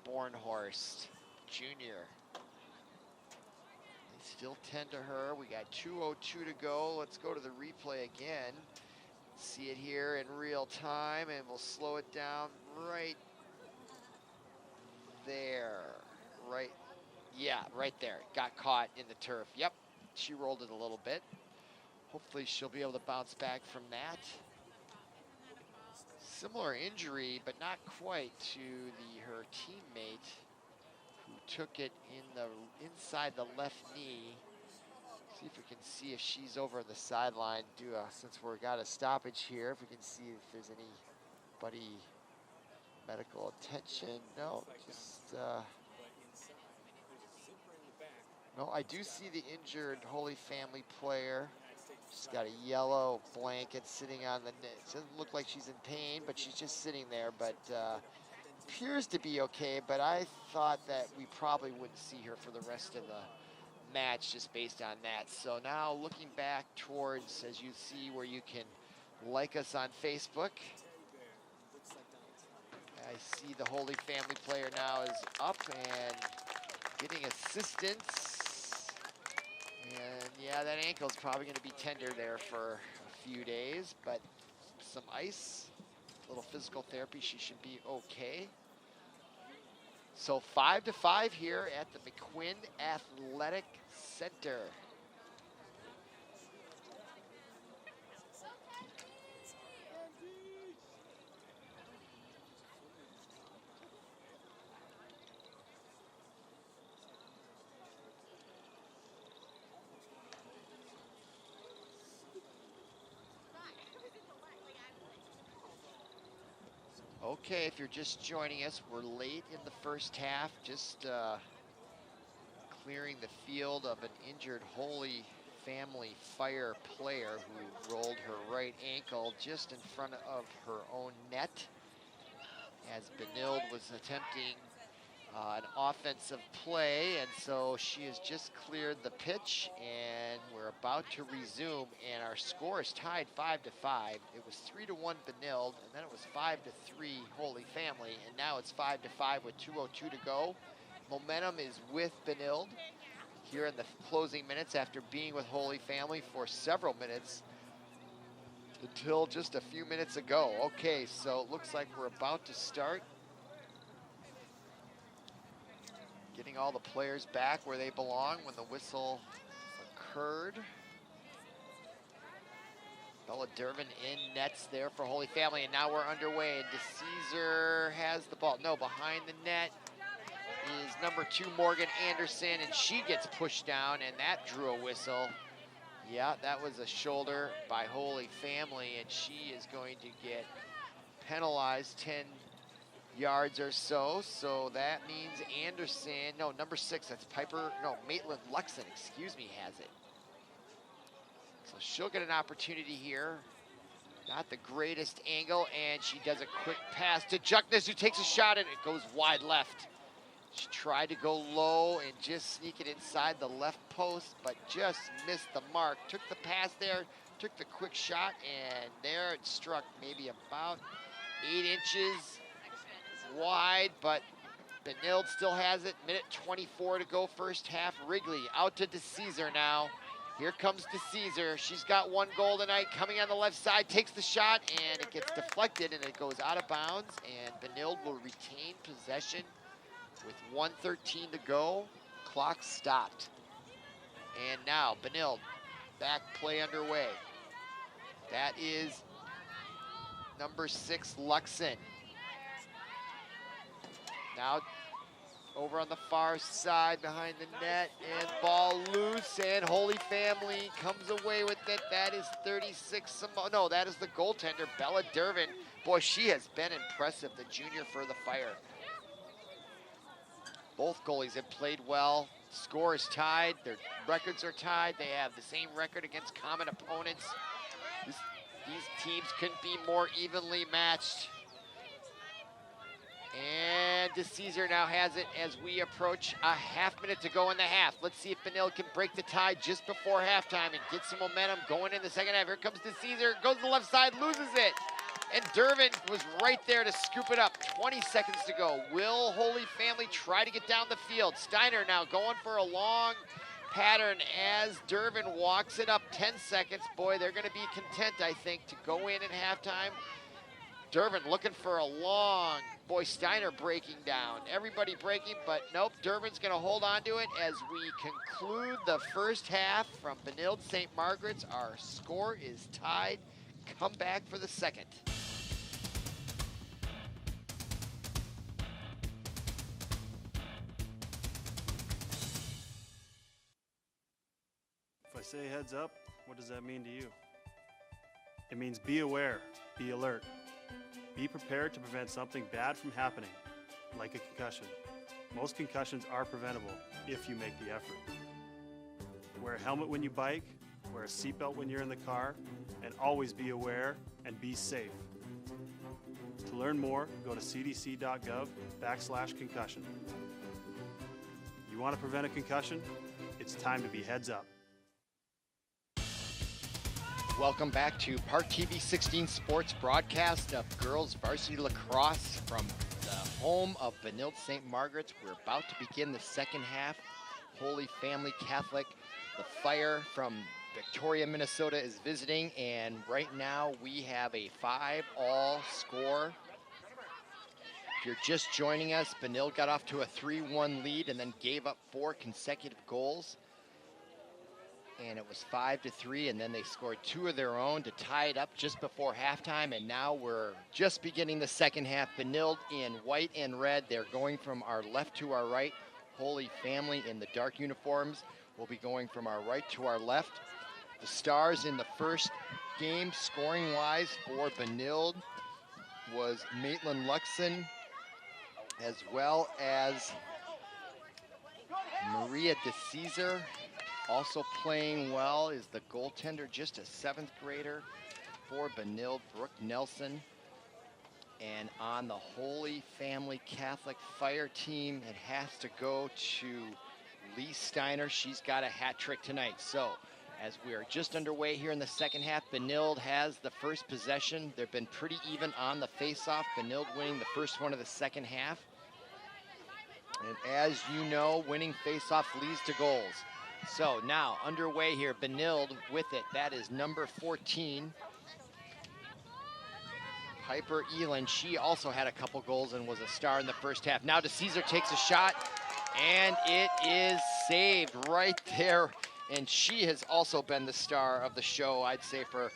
Bornhorst, Jr. They still tend to her. We got 2:02 to go. Let's go to the replay again. See it here in real time, and we'll slow it down right there. Right, yeah, right there. Got caught in the turf. Yep, she rolled it a little bit. Hopefully she'll be able to bounce back from that. Similar injury, but not quite, to her teammate who took it inside the left knee. See if we can see if she's over on the sideline. Since we've got a stoppage here, if we can see if there's anybody medical attention. No, just no. I do see the injured Holy Family player. She's got a yellow blanket sitting on the net. It doesn't look like she's in pain, but she's just sitting there. But appears to be okay. But I thought that we probably wouldn't see her for the rest of the match just based on that. So now looking back towards, as you see, where you can like us on Facebook. I see the Holy Family player now is up and getting assistance. And yeah, that ankle's probably going to be tender there for a few days, but some ice, a little physical therapy, she should be okay. So 5-5 here at the McQuinn Athletic Center. Okay, if you're just joining us, we're late in the first half, just clearing the field of an injured Holy Family Fire player who rolled her right ankle just in front of her own net as Benilde was attempting an offensive play, and so she has just cleared the pitch, and we're about to resume, and our score is tied 5-5. It was 3-1 Benilde, and then it was 5-3 Holy Family, and now it's 5-5 with 2:02 to go. Momentum is with Benilde here in the closing minutes after being with Holy Family for several minutes until just a few minutes ago. Okay, so it looks like we're about to start. Getting all the players back where they belong when the whistle occurred. Bella Dervin in nets there for Holy Family, and now we're underway. And DeCesar has the ball. No, behind the net is number 2, Morgan Anderson, and she gets pushed down, and that drew a whistle. Yeah, that was a shoulder by Holy Family, and she is going to get penalized 10 yards or so. So that means Anderson, no, number 6, that's Piper, no, Maitland Luxan, excuse me, has it. So she'll get an opportunity here. Not the greatest angle, and she does a quick pass to Juckness, who takes a shot, and it goes wide left. She tried to go low and just sneak it inside the left post, but just missed the mark. Took the pass there, took the quick shot, and there it struck maybe about 8 inches wide, but Benilde still has it. Minute 24 to go, first half. Wrigley out to DeCesar now. Here comes DeCesar. She's got 1 goal tonight. Coming on the left side, takes the shot, and it gets deflected, and it goes out of bounds, and Benilde will retain possession with 1:13 to go. Clock stopped. And now Benilde, back play underway. That is number 6, Luxan. Now over on the far side behind the net, and ball loose, and Holy Family comes away with it. That is 36, no, that is the goaltender, Bella Dervin. Boy, she has been impressive, the junior for the Fire. Both goalies have played well. Score is tied, their records are tied. They have the same record against common opponents. These teams couldn't be more evenly matched. And DeCesar now has it as we approach a half-minute to go in the half. Let's see if Benilde can break the tie just before halftime and get some momentum going in the second half. Here comes DeCesar, goes to the left side, loses it. And Dervin was right there to scoop it up. 20 seconds to go. Will Holy Family try to get down the field? Steiner now going for a long pattern as Dervin walks it up. 10 seconds. Boy, they're going to be content, I think, to go in at halftime. Dervin looking for a long, boy, Steiner breaking down. Everybody breaking, but nope, Dervin's going to hold on to it as we conclude the first half from Benilde-St. Margaret's. Our score is tied. Come back for the second. If I say heads up, what does that mean to you? It means be aware, be alert. Be prepared to prevent something bad from happening, like a concussion. Most concussions are preventable if you make the effort. Wear a helmet when you bike, wear a seatbelt when you're in the car, and always be aware and be safe. To learn more, go to cdc.gov/concussion. You want to prevent a concussion? It's time to be heads up. Welcome back to ParkTV 16 Sports broadcast of girls varsity lacrosse from the home of Benilde-St. Margaret's. We're about to begin the second half. Holy Family Catholic, the Fire from Victoria, Minnesota is visiting, and right now we have a 5-all score. If you're just joining us, Benilde got off to a 3-1 lead and then gave up 4 consecutive goals. And it was 5-3, and then they scored 2 of their own to tie it up just before halftime, and now we're just beginning the second half. Benilde in white and red. They're going from our left to our right. Holy Family in the dark uniforms will be going from our right to our left. The stars in the first game, scoring-wise for Benilde, was Maitland Luxan, as well as Maria DeCesar. Also playing well is the goaltender, just a 7th grader for Benilde, Brooke Nelson. And on the Holy Family Catholic Fire team, it has to go to Lise Steiner. She's got a hat trick tonight. So as we are just underway here in the second half, Benilde has the first possession. They've been pretty even on the face-off. Benilde winning the first one of the second half. And as you know, winning face-off leads to goals. So now underway here, Benilde with it. That is number 14, Piper Eland. She also had a couple goals and was a star in the first half. Now DeCesar takes a shot, And it is saved right there. And she has also been the star of the show, I'd say, for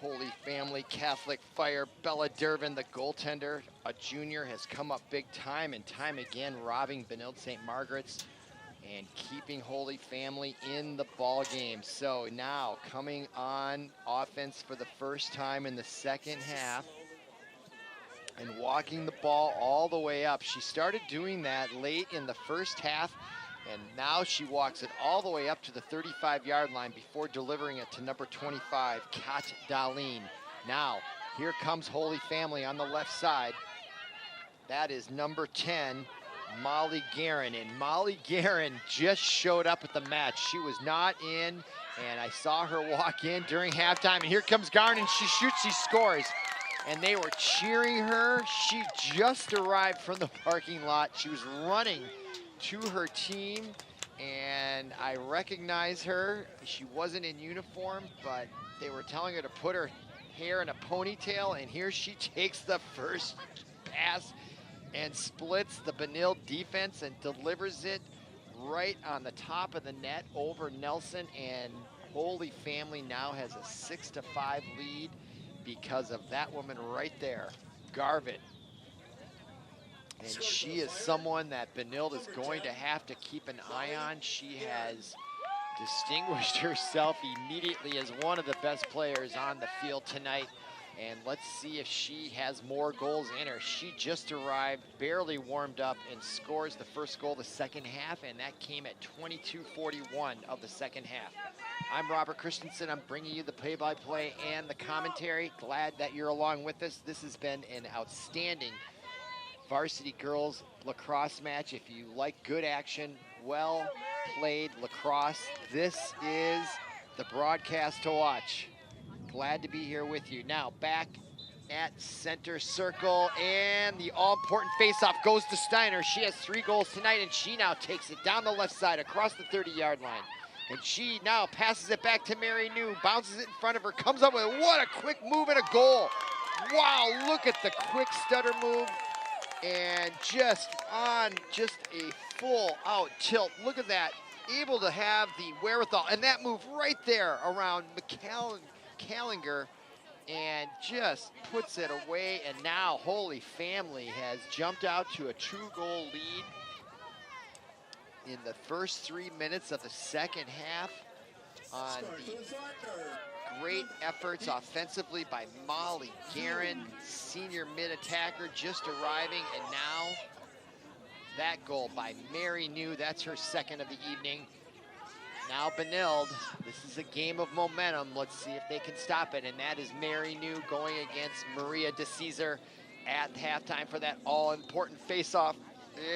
Holy Family Catholic Fire. Bella Dervin, the goaltender, a junior, has come up big time and time again, robbing Benilde-St. Margaret's and keeping Holy Family in the ball game. So now coming on offense for the first time in the second half and walking the ball all the way up. She started doing that late in the first half, and now she walks it all the way up to the 35-yard line before delivering it to number 25, Kat Darlene. Now, here comes Holy Family on the left side. That is number 10, Molly Guerin. And Molly Guerin just showed up at the match. She was not in, and I saw her walk in during halftime. And here comes Guerin, and she shoots, she scores. And they were cheering her. She just arrived from the parking lot. She was running to her team, and I recognize her. She wasn't in uniform, but they were telling her to put her hair in a ponytail, and here she takes the first pass and splits the Benilde defense and delivers it right on the top of the net over Nelson, and Holy Family now has a 6-5 lead because of that woman right there, Garvin. And she is someone that Benilde is going to have to keep an eye on. She has distinguished herself immediately as one of the best players on the field tonight. And let's see if she has more goals in her. She just arrived, barely warmed up, and scores the first goal of the second half, and that came at 22:41 of the second half. I'm Robert Christensen. I'm bringing you the play-by-play and the commentary. Glad that you're along with us. This has been an outstanding varsity girls lacrosse match. If you like good action, well-played lacrosse, this is the broadcast to watch. Glad to be here with you. Now back at center circle, and the all-important face-off goes to Steiner. She has 3 goals tonight, and she now takes it down the left side across the 30-yard line. And she now passes it back to Mary New, bounces it in front of her, comes up with it. What a quick move and a goal. Wow, look at the quick stutter move. And just on just a full out tilt. Look at that, able to have the wherewithal. And that move right there around Callinger, and just puts it away. And now Holy Family has jumped out to a 2-goal lead in the first 3 minutes of the second half on the great efforts offensively by Molly Guerin, senior mid-attacker, just arriving. And now that goal by Mary New, that's her second of the evening. Now Benilde, this is a game of momentum. Let's see if they can stop it. And that is Mary New going against Maria DeCesar at halftime for that all-important face-off.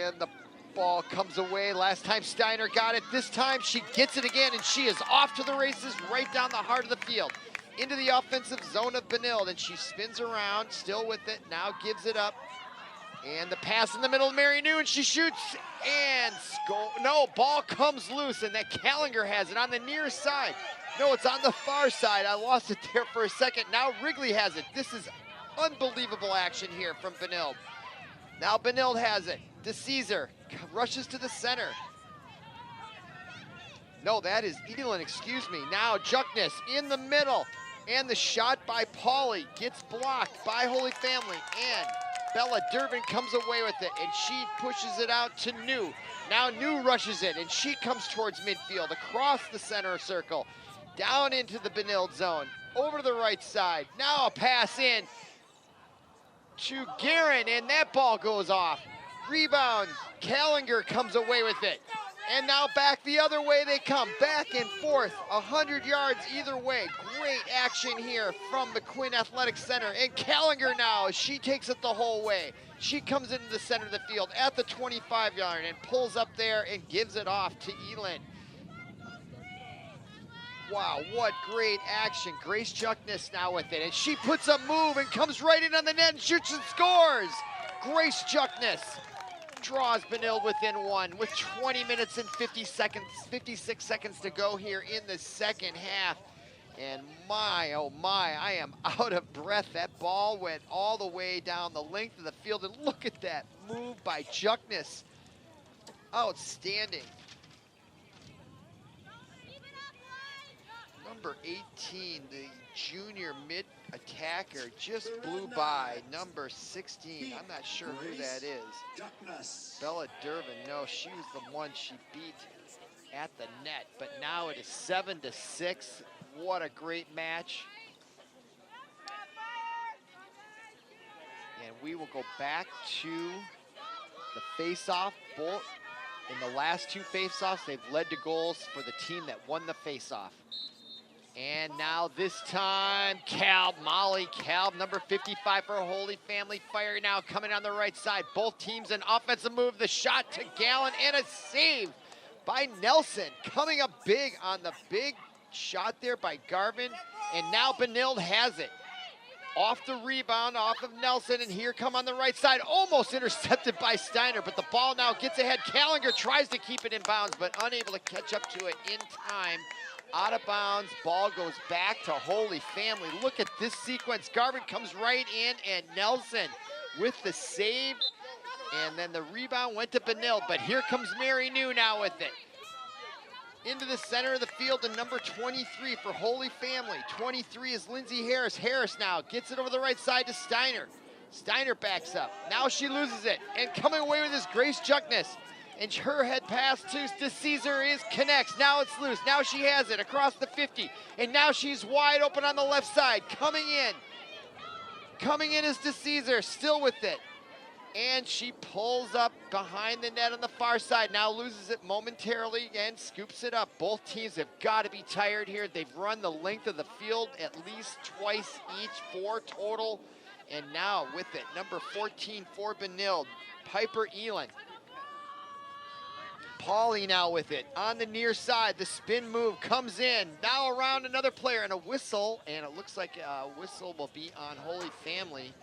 And the ball comes away. Last time Steiner got it. This time she gets it again, and she is off to the races right down the heart of the field into the offensive zone of Benilde, and she spins around, still with it, now gives it up. And the pass in the middle of Mary New, and she shoots and no, ball comes loose, and that Callinger has it on the near side. No, it's on the far side. I lost it there for a second. Now Wrigley has it. This is unbelievable action here from Benilde. Now Benilde has it. DeCesar rushes to the center. No, that is Elin, excuse me. Now Juckness in the middle, and the shot by Pauly gets blocked by Holy Family, and Bella Dervin comes away with it, and she pushes it out to New. Now New rushes it, and she comes towards midfield, across the center circle, down into the Benilde zone, over to the right side. Now a pass in to Guerin, and that ball goes off. Rebound, Callinger comes away with it. And now back the other way they come, back and forth, 100 yards either way. Great action here from the Quinn Athletic Center. And Callinger now, she takes it the whole way. She comes into the center of the field at the 25-yard and pulls up there and gives it off to Elin. Wow, what great action. Grace Juckness now with it. And she puts a move and comes right in on the net and shoots and scores. Grace Juckness draws Benilde within 1 with 20 minutes and 56 seconds to go here in the second half. And my, oh my, I am out of breath. That ball went all the way down the length of the field. And look at that move by Juckness. Outstanding. Number 18, the junior mid attacker, just blew by number 16. I'm not sure who that is. Bella Dervin. No, she was the one she beat at the net. But now it is 7-6. What a great match. And we will go back to the face-off. Both in the last two face-offs, they've led to goals for the team that won the face-off. And now this time, Molly Calb, number 55 for Holy Family Fire now coming on the right side. Both teams an offensive move, the shot to Gallen and a save by Nelson. Coming up big on the big shot there by Garvin. And now Benilde has it. Off the rebound, off of Nelson, and here come on the right side, almost intercepted by Steiner, but the ball now gets ahead. Callinger tries to keep it in bounds, but unable to catch up to it in time. Out of bounds, ball goes back to Holy Family. Look at this sequence. Garvin comes right in, and Nelson with the save, and then the rebound went to Benilde, but here comes Mary New now with it. Into the center of the field to number 23 for Holy Family. 23 is Lindsay Harris. Harris now gets it over the right side to Steiner. Steiner backs up. Now she loses it, and coming away with this Grace Juckness. And her head pass to Caesar connects. Now it's loose. Now she has it across the 50. And now she's wide open on the left side. Coming in. Coming in is to Caesar, still with it. And she pulls up behind the net on the far side. Now loses it momentarily and scoops it up. Both teams have got to be tired here. They've run the length of the field at least twice each, 4 total. And now with it, number 14 for Benilde, Piper Elin. Pauly now with it on the near side. The spin move comes in. Now around another player and a whistle. And it looks like a whistle will be on Holy Family,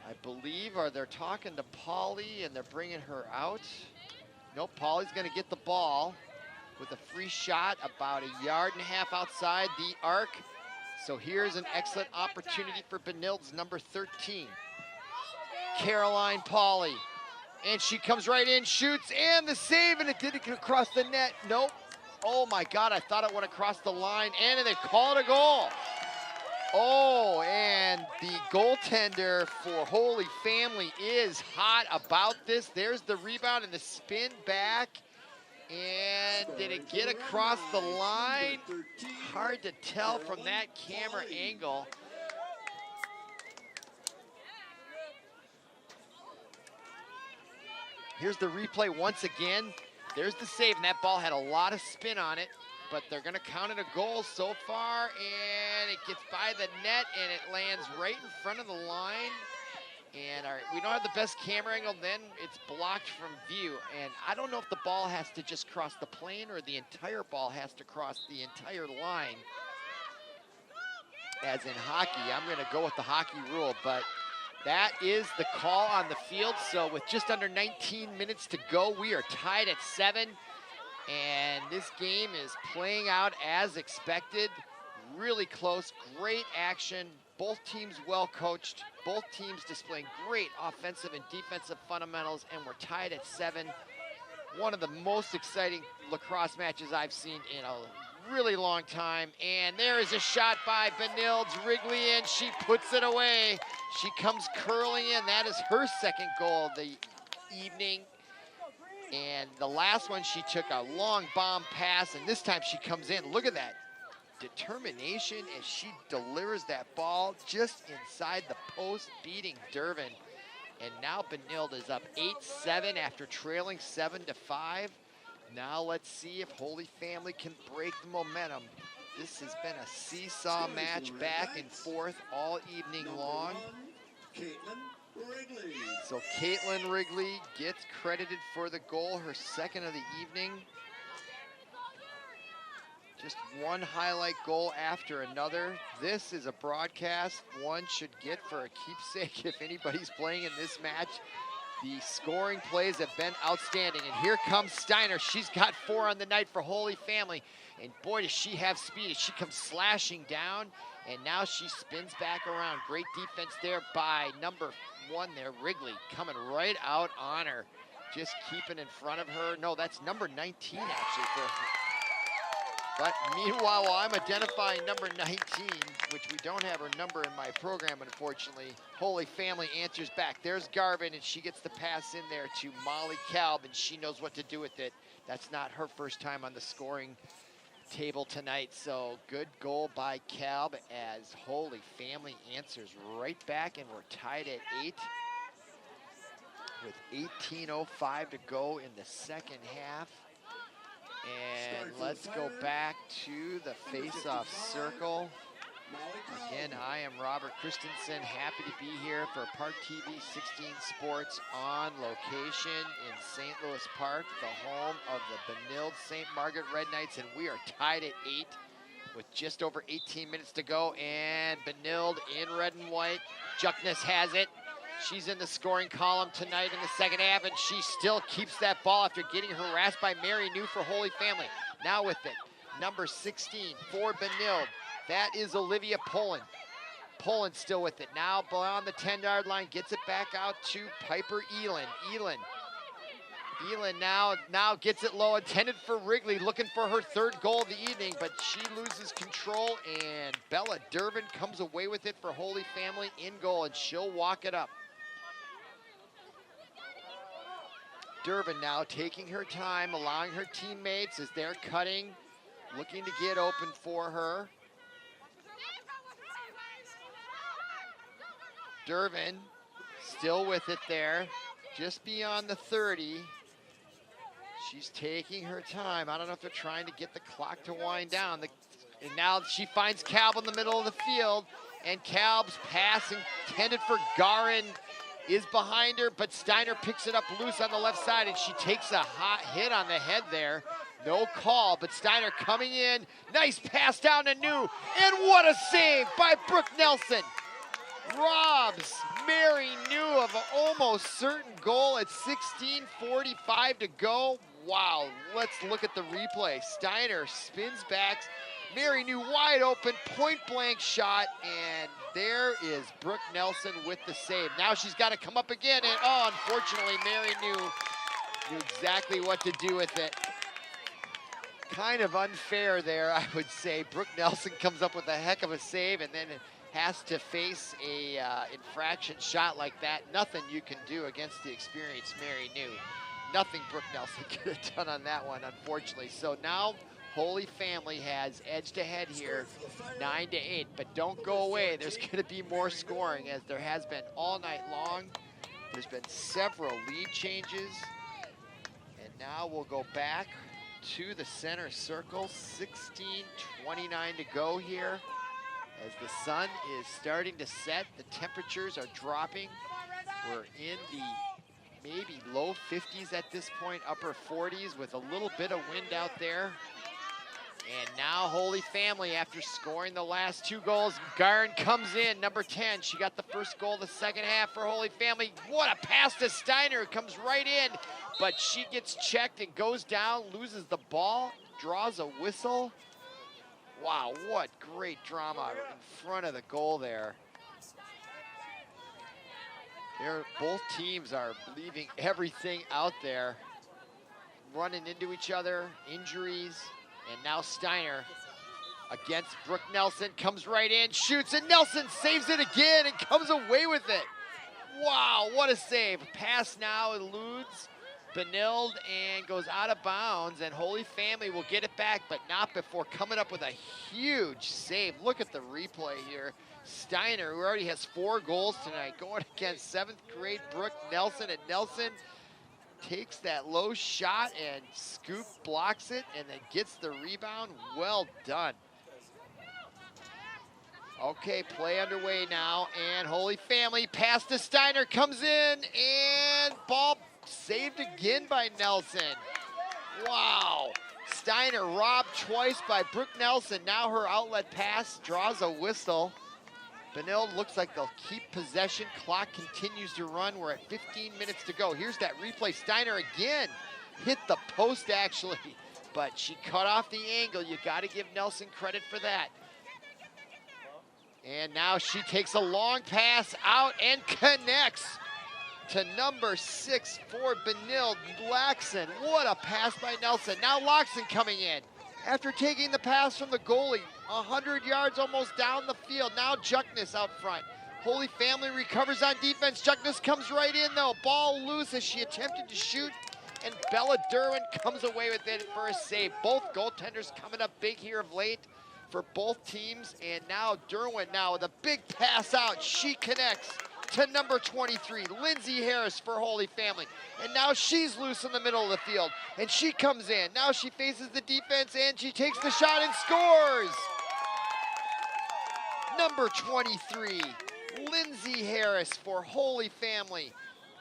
I believe. Or they're talking to Pauly and they're bringing her out. Nope, Pauly's going to get the ball with a free shot about 1.5 yards outside the arc. So here's an excellent opportunity for Benilde's number 13, Caroline Pauly. And she comes right in, shoots, and the save, and it didn't get across the net. Nope. Oh my God, I thought it went across the line, and they call it a goal. Oh, and the goaltender for Holy Family is hot about this. There's the rebound and the spin back. And did it get across the line? Hard to tell from that camera angle. Here's the replay once again. There's the save, and that ball had a lot of spin on it, but they're gonna count it a goal so far, and it gets by the net, and it lands right in front of the line. And we don't have the best camera angle, then it's blocked from view. And I don't know if the ball has to just cross the plane or the entire ball has to cross the entire line. As in hockey, I'm gonna go with the hockey rule, but that is the call on the field. So with just under 19 minutes to go, we are tied at 7. And this game is playing out as expected. Really close, great action. Both teams well coached. Both teams displaying great offensive and defensive fundamentals, and we're tied at 7. One of the most exciting lacrosse matches I've seen in a really long time. And there is a shot by Benilde's Wrigley, and she puts it away. She comes curling in. That is her second goal of the evening. And the last one, she took a long bomb pass, and this time she comes in. Look at that determination as she delivers that ball just inside the post, beating Dervin. And now Benilde is up 8-7 after trailing 7-5. Now let's see if Holy Family can break the momentum. This has been a seesaw match back and forth all evening long. So Caitlin Wrigley gets credited for the goal, her second of the evening. Just one highlight goal after another. This is a broadcast one should get for a keepsake if anybody's playing in this match. The scoring plays have been outstanding. And here comes Steiner. She's got 4 on the night for Holy Family. And boy, does she have speed as she comes slashing down. And now she spins back around. Great defense there by number 1 there, Wrigley, coming right out on her. just keeping in front of her. No, that's number 19 actually for her. But meanwhile, while I'm identifying number 19, which we don't have her number in my program, unfortunately, Holy Family answers back. There's Garvin, and she gets the pass in there to Molly Kalb, and she knows what to do with it. That's not her first time on the scoring table tonight, so good goal by Kalb as Holy Family answers right back, and we're tied at 8 with 18:05 to go in the second half. And let's go back to the face-off circle. Again, I am Robert Christensen, happy to be here for ParkTV 16 Sports on location in St. Louis Park, the home of the Benilde-St. Margaret Red Knights, and we are tied at 8 with just over 18 minutes to go, and Benilde in red and white. Juckness has it. She's in the scoring column tonight in the second half, and she still keeps that ball after getting harassed by Mary New for Holy Family. Now with it, number 16 for Benilde. That is Olivia Poland. Poland still with it. Now beyond the 10-yard line, gets it back out to Piper Elin. Elin now gets it low, intended for Wrigley, looking for her third goal of the evening, but she loses control, and Bella Dervin comes away with it for Holy Family in goal, and she'll walk it up. Dervin now taking her time, allowing her teammates as they're cutting, looking to get open for her. Dervin still with it there, just beyond the 30. She's taking her time. I don't know if they're trying to get the clock to wind down. And now she finds Kalb in the middle of the field, and Kalb's pass intended for Garin is behind her, but Steiner picks it up loose on the left side, and she takes a hot hit on the head there. No call, but Steiner coming in. Nice pass down to New, and what a save by Brooke Nelson. Robs Mary New of an almost certain goal at 16:45 to go. Wow, let's look at the replay. Steiner spins back, Mary New wide open, point blank shot, and there is Brooke Nelson with the save. Now she's got to come up again, and oh, unfortunately, Mary knew exactly what to do with it. Kind of unfair there, I would say. Brooke Nelson comes up with a heck of a save, and then has to face a infraction shot like that. Nothing you can do against the experienced Mary New. Nothing Brooke Nelson could have done on that one, unfortunately. So now Holy Family has edged ahead here, 9-8, but don't go away. There's gonna be more scoring, as there has been all night long. There's been several lead changes, and now we'll go back to the center circle. 16:29 to go here. As the sun is starting to set, the temperatures are dropping. We're in the maybe low 50s at this point, upper 40s with a little bit of wind out there. And now Holy Family, after scoring the last 2 goals, Garn comes in, number 10. She got the first goal of the second half for Holy Family. What a pass to Steiner, comes right in, but she gets checked and goes down, loses the ball, draws a whistle. Wow, what great drama in front of the goal there. Both teams are leaving everything out there, running into each other, injuries, and now Steiner against Brooke Nelson, comes right in, shoots, and Nelson saves it again and comes away with it. Wow, what a save. Pass now eludes Benilde and goes out of bounds, and Holy Family will get it back, but not before coming up with a huge save. Look at the replay here. Steiner, who already has 4 goals tonight, going against 7th grade Brooke Nelson, and Nelson takes that low shot and Scoop blocks it and then gets the rebound. Well done. Okay, play underway now, and Holy Family pass to Steiner, comes in, and ball saved again by Nelson. Wow. Steiner robbed twice by Brooke Nelson. Now her outlet pass draws a whistle. Benilde looks like they'll keep possession. Clock continues to run. We're at 15 minutes to go. Here's that replay. Steiner again hit the post, actually, but she cut off the angle. You got to give Nelson credit for that. And now she takes a long pass out and connects. to number 6 for Benilde, Luxan. What a pass by Nelson. Now Luxan coming in. After taking the pass from the goalie, 100 yards almost down the field. Now Juckness out front. Holy Family recovers on defense. Juckness comes right in though. Ball loose as she attempted to shoot, and Bella Derwin comes away with it for a save. Both goaltenders coming up big here of late for both teams. And now Derwin now with a big pass out. She connects to number 23, Lindsay Harris for Holy Family. And now she's loose in the middle of the field, and she comes in. Now she faces the defense, and she takes the shot and scores. Number 23, Lindsay Harris for Holy Family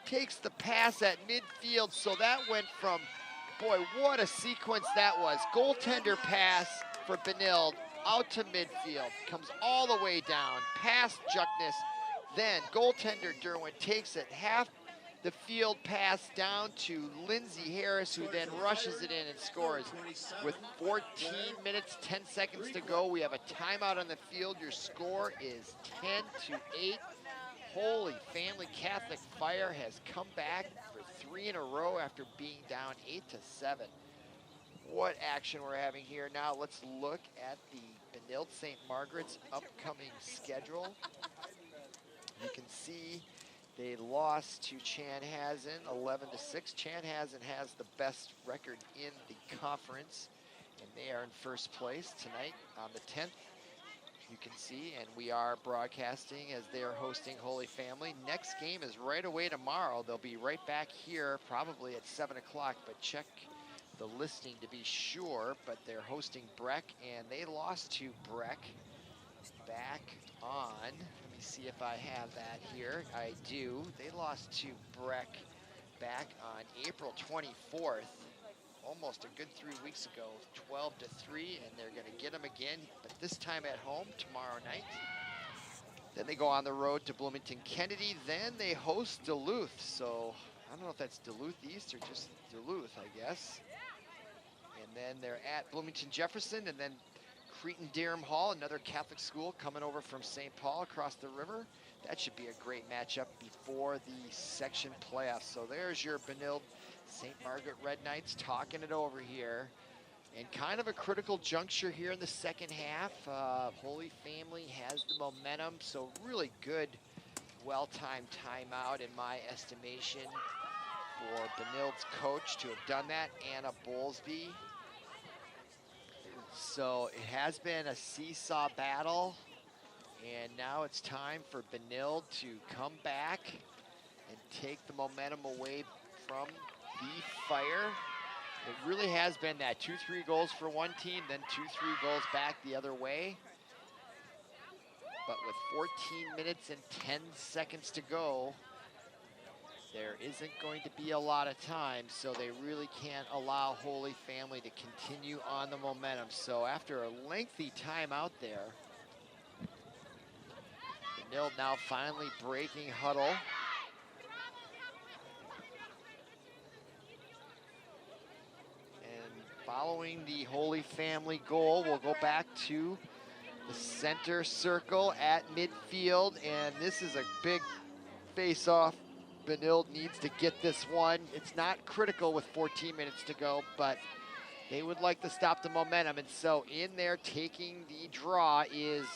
takes the pass at midfield. So that went from, boy, what a sequence that was. Goaltender pass for Benilde out to midfield, comes all the way down, past Juckness. Then goaltender Derwin takes it half the field pass down to Lindsay Harris, who then rushes it in and scores. With 14 minutes, 10 seconds to go, we have a timeout on the field. Your score is 10-8. Holy Family Catholic Fire has come back for 3 in a row after being down 8-7. What action we're having here. Now let's look at the Benilde-St. Margaret's upcoming schedule. You can see they lost to Chanhassen 11-6. Chanhassen has the best record in the conference, and they are in first place tonight on the 10th. You can see, and we are broadcasting as they are hosting Holy Family. Next game is right away tomorrow. They'll be right back here probably at 7 o'clock, but check the listing to be sure. But they're hosting Breck, and they lost to Breck back on, let me see if I have that here. I do. They lost to Breck back on April 24th, almost a good 3 weeks ago, 12-3, and they're going to get them again, but this time at home tomorrow night. Then they go on the road to Bloomington Kennedy. Then they host Duluth. So I don't know if that's Duluth East or just Duluth, I guess. And then they're at Bloomington Jefferson, and then Cretin-Derham Hall, another Catholic school coming over from St. Paul across the river. That should be a great matchup before the section playoffs. So there's your Benilde-St. Margaret Red Knights talking it over here. And kind of a critical juncture here in the second half. Holy Family has the momentum, so really good, well-timed timeout in my estimation for Benilde's coach to have done that, Anna Bowlesby. So it has been a seesaw battle, and now it's time for Benilde to come back and take the momentum away from the Fire. It really has been that 2-3 goals for one team, then 2-3 goals back the other way. But with 14 minutes and 10 seconds to go, there isn't going to be a lot of time, so they really can't allow Holy Family to continue on the momentum. So after a lengthy timeout there, Benilde now finally breaking huddle. And following the Holy Family goal, we'll go back to the center circle at midfield, and this is a big face-off. Benilde needs to get this one. It's not critical with 14 minutes to go, but they would like to stop the momentum. And so in there taking the draw is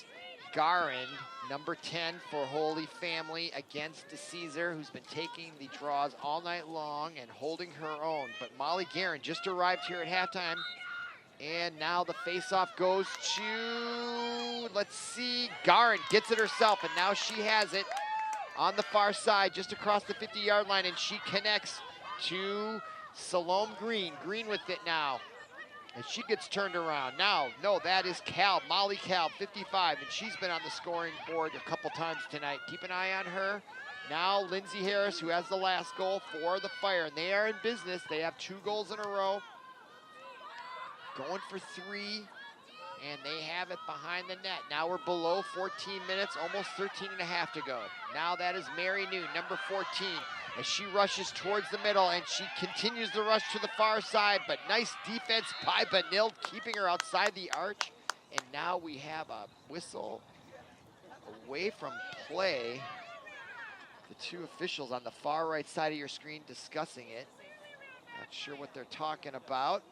Garin, number 10 for Holy Family against DeCesar, who's been taking the draws all night long and holding her own. But Molly Garin just arrived here at halftime. And now the faceoff goes to, let's see, Garin gets it herself, and now she has it on the far side, just across the 50-yard line, and she connects to Salome Green. Green with it now, and she gets turned around. Now, no, that is Cal, Molly Cal, 55, and she's been on the scoring board a couple times tonight. Keep an eye on her. Now, Lindsay Harris, who has the last goal for the Fire, and they are in business. They have 2 goals in a row, going for 3. And they have it behind the net. Now we're below 14 minutes, almost 13 and a half to go. Now that is Mary New, number 14, as she rushes towards the middle, and she continues the rush to the far side, but nice defense by Benilde, keeping her outside the arch. And now we have a whistle away from play. the two officials on the far right side of your screen discussing it. Not sure what they're talking about.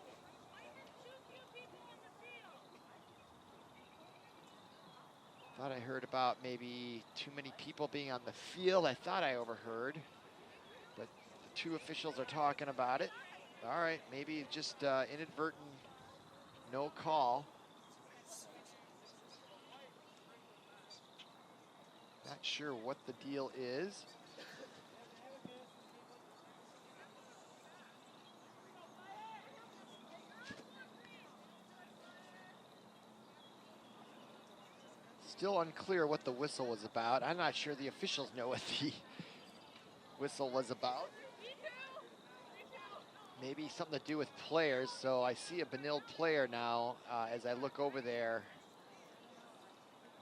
Thought I heard about maybe too many people being on the field. I thought I overheard, but the two officials are talking about it. All right, maybe just inadvertent no call. Not sure what the deal is. Still unclear what the whistle was about. I'm not sure the officials know what the whistle was about. Maybe something to do with players. So I see a Benilde player now as I look over there.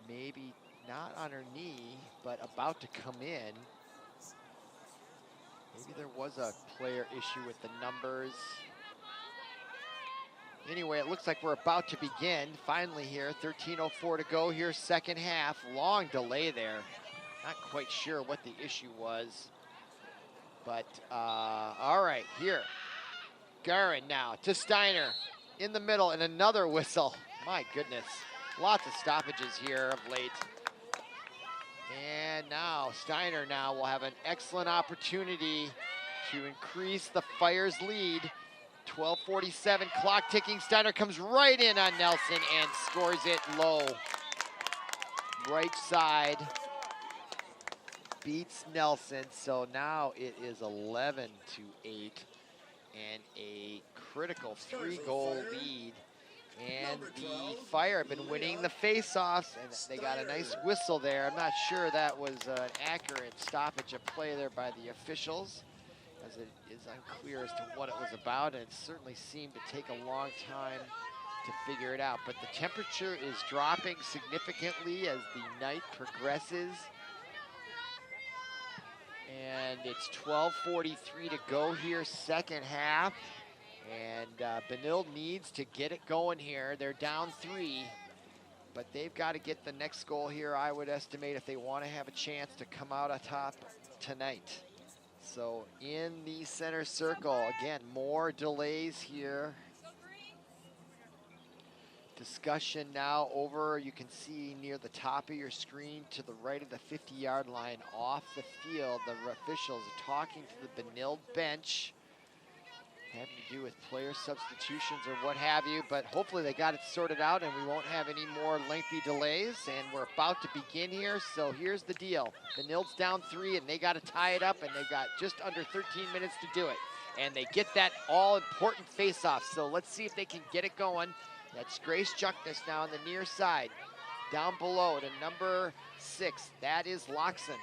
Maybe not on her knee, but about to come in. Maybe there was a player issue with the numbers. Anyway, it looks like we're about to begin. Finally here, 13:04 to go here, second half. Long delay there. Not quite sure what the issue was. But, all right, here. Garin now to Steiner in the middle, and another whistle. My goodness, lots of stoppages here of late. And now Steiner now will have an excellent opportunity to increase the Fire's lead. 12:47, clock ticking. Steiner comes right in on Nelson and scores it low. Right side beats Nelson, so now it is 11-8 and a critical 3-goal lead. And the Fire have been winning the face-offs, and they got a nice whistle there. I'm not sure that was an accurate stoppage of play there by the officials, as it is unclear as to what it was about, and it certainly seemed to take a long time to figure it out. But the temperature is dropping significantly as the night progresses. And it's 12:43 to go here, second half. And Benilde needs to get it going here. They're down 3, but they've got to get the next goal here, I would estimate, if they want to have a chance to come out atop tonight. So in the center circle, again, more delays here. Discussion now over, you can see near the top of your screen to the right of the 50-yard line off the field. The officials are talking to the Benilde bench, having to do with player substitutions or what have you, but hopefully they got it sorted out and we won't have any more lengthy delays, and we're about to begin here. So here's the deal. Benilde's down 3 and they got to tie it up, and they've got just under 13 minutes to do it. And they get that all-important face-off, so let's see if they can get it going. That's Grace Juckness now on the near side. Down below to number 6, that is Luxan.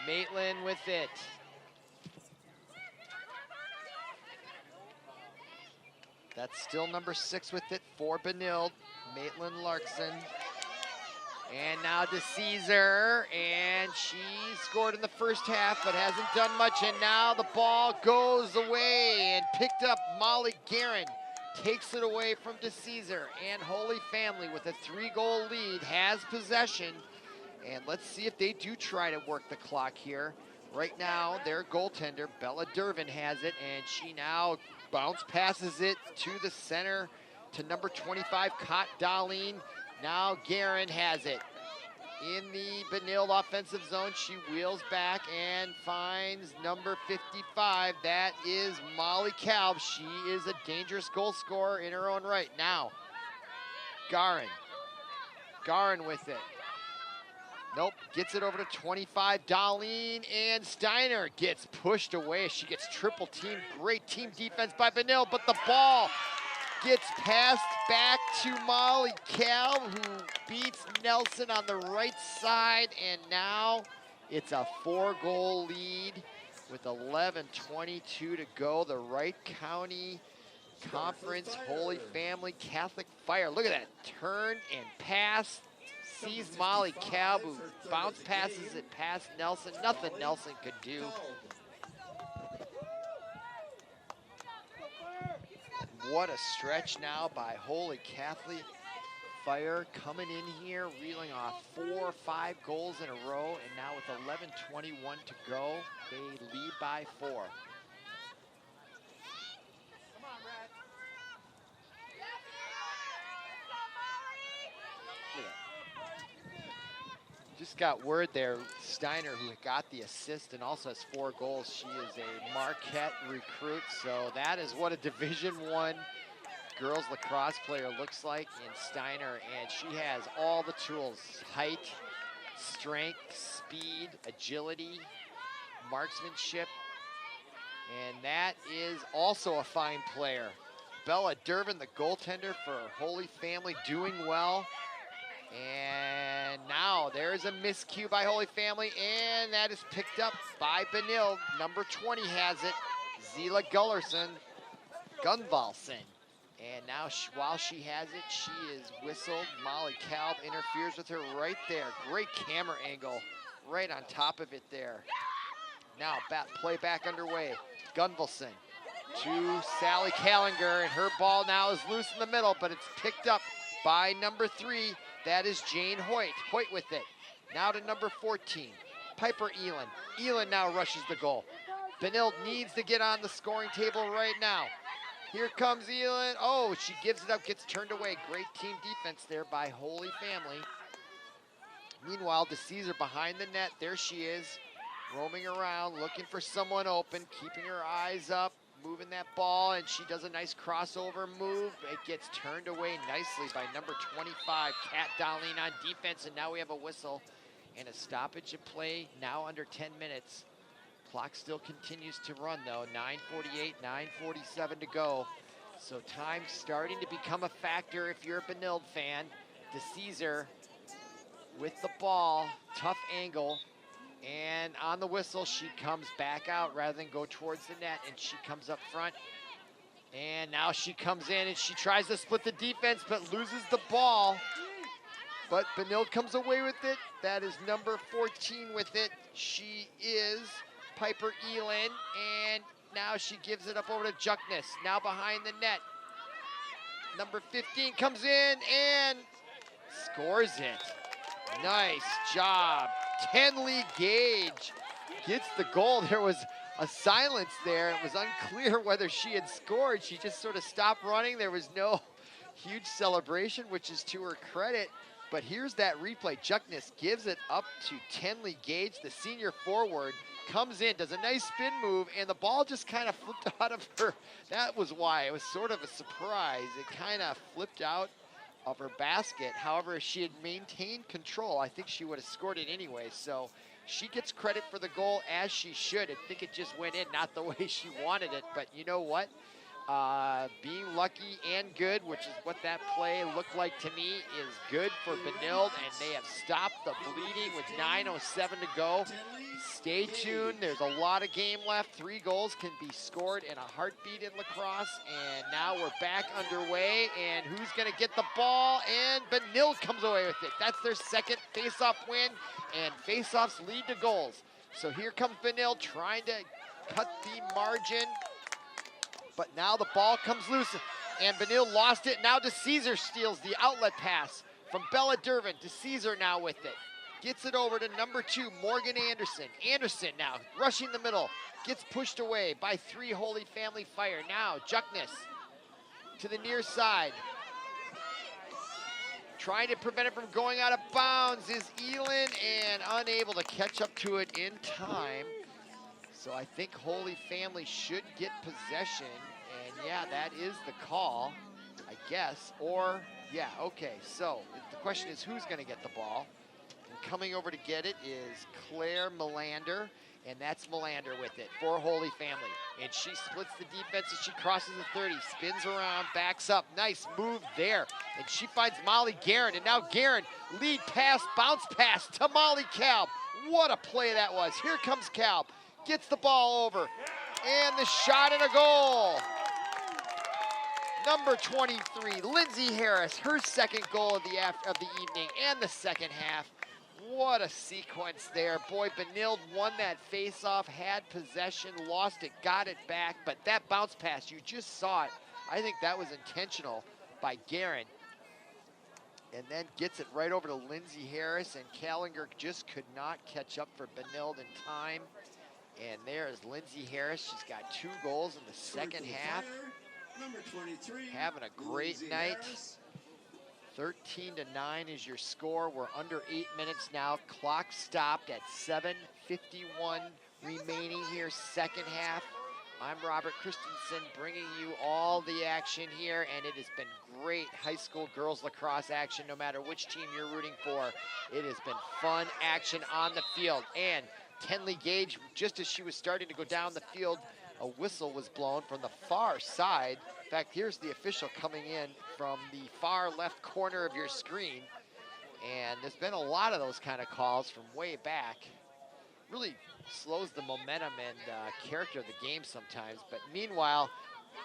Maitland with it. That's still number 6 with it for Benilde, Maitland Luxan. And now to Caesar, and she scored in the first half but hasn't done much, and now the ball goes away and picked up. Molly Guerin takes it away from DeCesar, and Holy Family with a 3-goal lead has possession. And let's see if they do try to work the clock here. Right now, their goaltender, Bella Dervin, has it, and she now bounce passes it to the center to number 25, Kot Darlene. Now Guerin has it. In the Benilde offensive zone, she wheels back and finds number 55. That is Molly Kalb. She is a dangerous goal scorer in her own right. Now, Garin with it. Nope, gets it over to 25, Darlene, and Steiner gets pushed away. She gets triple teamed. Great team defense by Benilde, but the ball gets passed back to Molly Kalb, who beats Nelson on the right side, and now it's a 4-goal lead with 11:22 to go. The Wright County Conference Holy Family Catholic Fire. Look at that, turn and pass. Sees Molly Kalb, who bounce passes it past Nelson. Nothing Nelson could do. What a stretch now by Holy Catholic Fire coming in here, reeling off 4 or 5 goals in a row, and now with 11:21 to go, they lead by 4. Just got word there, Steiner, who got the assist and also has 4 goals. She is a Marquette recruit, so that is what a Division I girls lacrosse player looks like in Steiner, and she has all the tools: height, strength, speed, agility, marksmanship, and that is also a fine player. Bella Dervin, the goaltender for Holy Family, doing well. And now there's a miscue by Holy Family, and that is picked up by Benilde. Number 20 has it, Zila Gunvalson. And now while she has it, she is whistled. Molly Kalb interferes with her right there. Great camera angle right on top of it there. Now play back underway. Gunvalson to Sally Callinger, and her ball now is loose in the middle, but it's picked up by number 3. That is Jane Hoyt. Hoyt with it. Now to number 14, Piper Elin. Elin now rushes the goal. Benilde needs to get on the scoring table right now. Here comes Elin. Oh, she gives it up, gets turned away. Great team defense there by Holy Family. Meanwhile, DeCesar behind the net. There she is, roaming around, looking for someone open, keeping her eyes up, moving that ball, and she does a nice crossover move. It gets turned away nicely by number 25, Kat Dowling on defense, and now we have a whistle and a stoppage of play now under 10 minutes. Clock still continues to run though, 9:48, 9:47 to go. So time starting to become a factor if you're a Benilde fan. DeCesar with the ball, tough angle. And on the whistle, she comes back out rather than go towards the net, and she comes up front. And now she comes in and she tries to split the defense, but loses the ball. But Benilde comes away with it. That is number 14 with it. She is Piper Elin, and now she gives it up over to Juckness, now behind the net. Number 15 comes in and scores it. Nice job. Tenley Gage gets the goal. There was a silence there. It was unclear whether she had scored. She just sort of stopped running. There was no huge celebration, which is to her credit. But here's that replay. Juckness gives it up to Tenley Gage, the senior forward, comes in, does a nice spin move, and the ball just kind of flipped out of her. That was why. It was sort of a surprise. It kind of flipped out of her basket. However, if she had maintained control, I think she would have scored it anyway. So she gets credit for the goal, as she should. I think it just went in, not the way she wanted it. But you know what? Being lucky and good, which is what that play looked like to me, is good for Benilde, and they have stopped the bleeding with 9:07 to go. Stay tuned. There's a lot of game left. 3 goals can be scored in a heartbeat in lacrosse, and now we're back underway. And who's going to get the ball? And Benilde comes away with it. That's their second face-off win, and face-offs lead to goals. So here comes Benilde trying to cut the margin. But now the ball comes loose, and Benilde lost it. Now DeCesar steals the outlet pass from Bella Dervin. DeCesar now with it. Gets it over to number 2, Morgan Anderson. Anderson now rushing the middle. Gets pushed away by 3 Holy Family Fire. Now Juckness to the near side. Trying to prevent it from going out of bounds is Elin, and unable to catch up to it in time. So I think Holy Family should get possession, and yeah, that is the call, I guess. Or, yeah, okay, so the question is who's gonna get the ball? And coming over to get it is Claire Melander, and that's Melander with it for Holy Family. And she splits the defense as she crosses the 30, spins around, backs up, nice move there. And she finds Molly Guerin, and now Guerin, lead pass, bounce pass to Molly Kalb. What a play that was. Here comes Kalb. Gets the ball over, and the shot and a goal. Number 23, Lindsay Harris, her second goal of the evening and the second half. What a sequence there. Boy, Benilde won that face-off, had possession, lost it, got it back, but that bounce pass, you just saw it. I think that was intentional by Guerin. and then gets it right over to Lindsay Harris, and Callinger just could not catch up for Benilde in time. And there is Lindsay Harris. She's got 2 goals in the second half. Having a great night. 13-9 is your score. We're under 8 minutes now. Clock stopped at 7:51 remaining here, second half. I'm Robert Christensen bringing you all the action here, and it has been great high school girls lacrosse action no matter which team you're rooting for. It has been fun action on the field. And Tenley Gage, just as she was starting to go down the field, a whistle was blown from the far side. In fact, here's the official coming in from the far left corner of your screen. And there's been a lot of those kind of calls from way back. Really slows the momentum and character of the game sometimes. But meanwhile,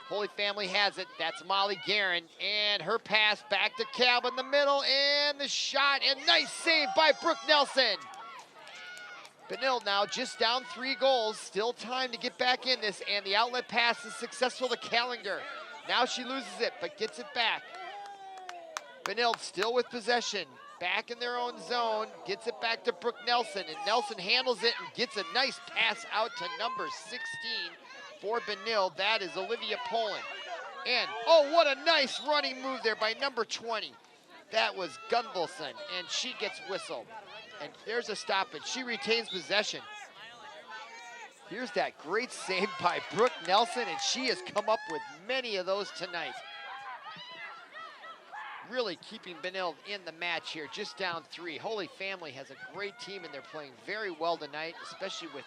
Holy Family has it. That's Molly Guerin, and her pass back to Calb in the middle, and the shot, and nice save by Brooke Nelson. Benilde now just down 3 goals. Still time to get back in this, and the outlet pass is successful to Callinger. Now she loses it, but gets it back. Benilde still with possession. Back in their own zone, gets it back to Brooke Nelson, and Nelson handles it and gets a nice pass out to number 16 for Benilde. That is Olivia Poland. And, oh, what a nice running move there by number 20. That was Gunvalson, and she gets whistled. And there's a stoppage. She retains possession. Here's that great save by Brooke Nelson, and she has come up with many of those tonight. Really keeping Benilde in the match here, just down 3. Holy Family has a great team, and they're playing very well tonight, especially with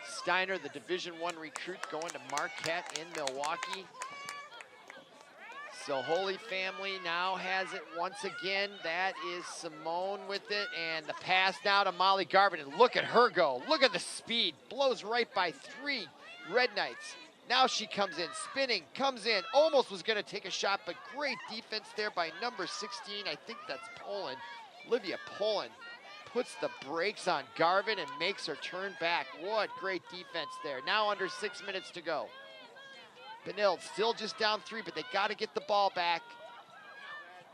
Steiner, the Division I recruit, going to Marquette in Milwaukee. So Holy Family now has it once again. That is Simone with it, and the pass now to Molly Garvin, and look at her go. Look at the speed, blows right by 3 Red Knights. Now she comes in, spinning, comes in, almost was gonna take a shot, but great defense there by number 16. I think that's Poland. Olivia Poland puts the brakes on Garvin and makes her turn back. What great defense there. Now under 6 minutes to go. Benilde still just down 3, but they gotta get the ball back.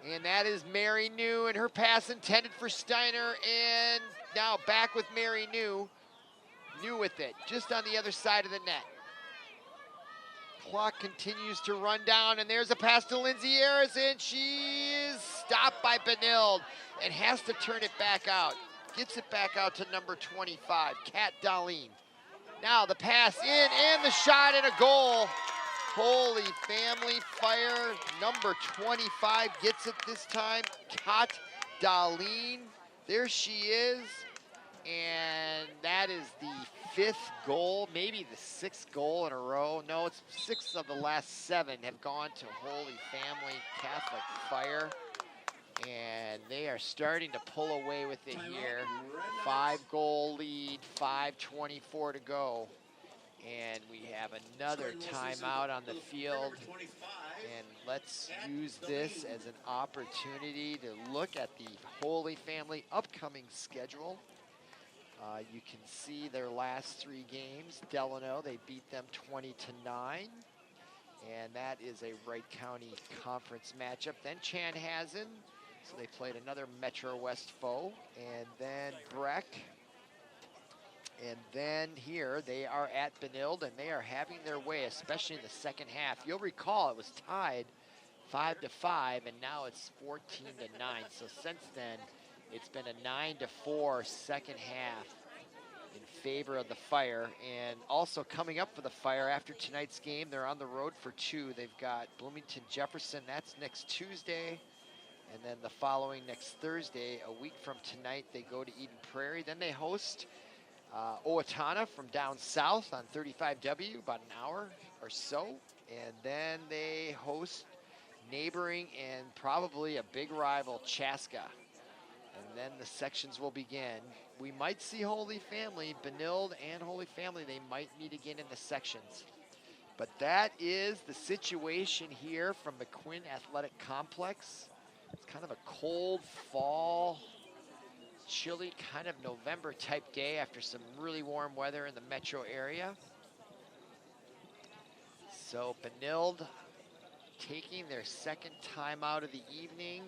And that is Mary New, and her pass intended for Steiner, and now back with Mary New. New with it, just on the other side of the net. Clock continues to run down, and there's a pass to Lindsay Harris, and she is stopped by Benilde and has to turn it back out. Gets it back out to number 25, Kat Darlene. Now the pass in, and the shot, and a goal. Holy Family fire. Number 25 gets it this time, Kat Darlene. There she is. And that is the 5th goal, maybe the 6th goal in a row. No, it's 6 of the last 7 have gone to Holy Family Catholic Fire. And they are starting to pull away with it here. 5-goal lead, 5:24 to go. And we have another timeout on the field. And let's use this as an opportunity to look at the Holy Family upcoming schedule. You can see their last 3 games. Delano, they beat them 20-9. And that is a Wright County Conference matchup. Then Chanhassen, so they played another Metro West foe. And then Breck. And then here they are at Benilde, and they are having their way, especially in the second half. You'll recall it was tied 5-5, and now it's 14-9. So since then, it's been a 9-4 second half in favor of the Fire. And also coming up for the Fire after tonight's game, they're on the road for 2. They've got Bloomington Jefferson, that's next Tuesday. And then the following next Thursday, a week from tonight, they go to Eden Prairie. Then they host Owatonna from down south on 35W, about an hour or so. And then they host neighboring and probably a big rival, Chaska. And then the sections will begin. We might see Holy Family, Benilde and Holy Family, they might meet again in the sections. But that is the situation here from the Quinn Athletic Complex. It's kind of a cold fall, chilly kind of November type day after some really warm weather in the metro area. So Benilde taking their second time out of the evening,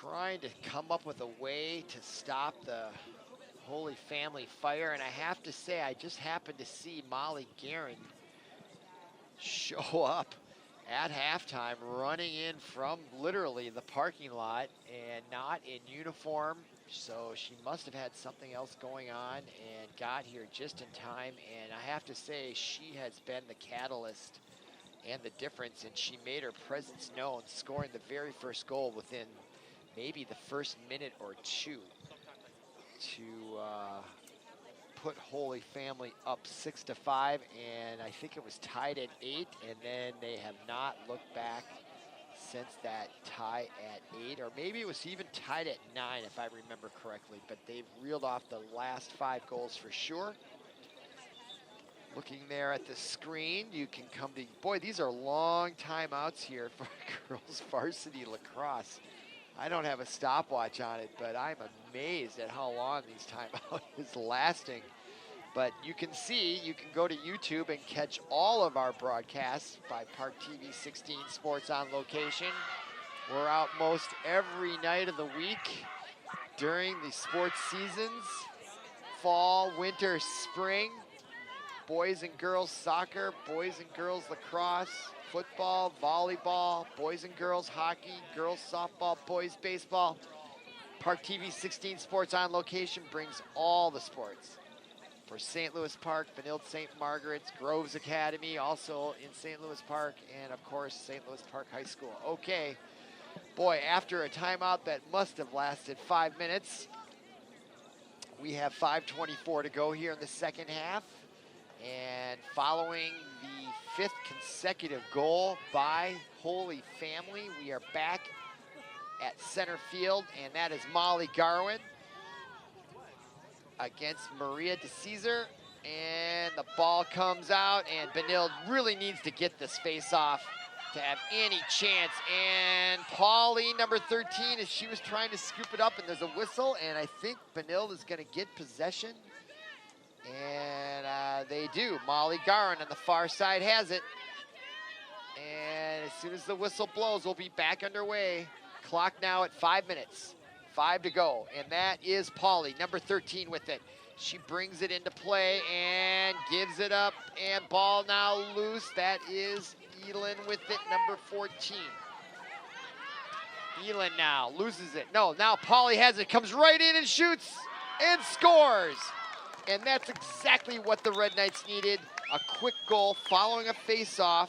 trying to come up with a way to stop the Holy Family fire. And I have to say, I just happened to see Molly Guerin show up at halftime, running in from literally the parking lot and not in uniform. So she must have had something else going on and got here just in time. And I have to say, she has been the catalyst and the difference, and she made her presence known, scoring the very first goal within maybe the first minute or two to put Holy Family up 6-5, and I think it was tied at 8, and then they have not looked back since that tie at 8, or maybe it was even tied at 9 if I remember correctly, but they've reeled off the last 5 goals for sure. Looking there at the screen, you can come to, boy, these are long timeouts here for girls varsity lacrosse. I don't have a stopwatch on it, but I'm amazed at how long these timeout is lasting. But you can see, you can go to YouTube and catch all of our broadcasts by ParkTV 16 Sports on Location. We're out most every night of the week during the sports seasons, fall, winter, spring, boys and girls soccer, boys and girls lacrosse, football, volleyball, boys and girls hockey, girls softball, boys baseball. ParkTV 16 Sports on Location brings all the sports for St. Louis Park, Benilde-St. Margaret's, Groves Academy, also in St. Louis Park, and of course, St. Louis Park High School. Okay, boy, after a timeout that must have lasted 5 minutes, we have 5:24 to go here in the second half. And following the 5th consecutive goal by Holy Family, we are back at center field, and that is Molly Garwin against Maria DeCesar. And the ball comes out, and Benilde really needs to get this face off to have any chance. And Paulie, number 13, as she was trying to scoop it up, and there's a whistle, and I think Benilde is going to get possession. And they do. Molly Garin on the far side has it. And as soon as the whistle blows, we'll be back underway. Clock now at 5 minutes. 5 to go. And that is Paulie, number 13 with it. She brings it into play and gives it up. And ball now loose. That is Elin with it, number 14. Elin now loses it. No, now Paulie has it. Comes right in and shoots and scores. And that's exactly what the Red Knights needed. A quick goal following a face-off.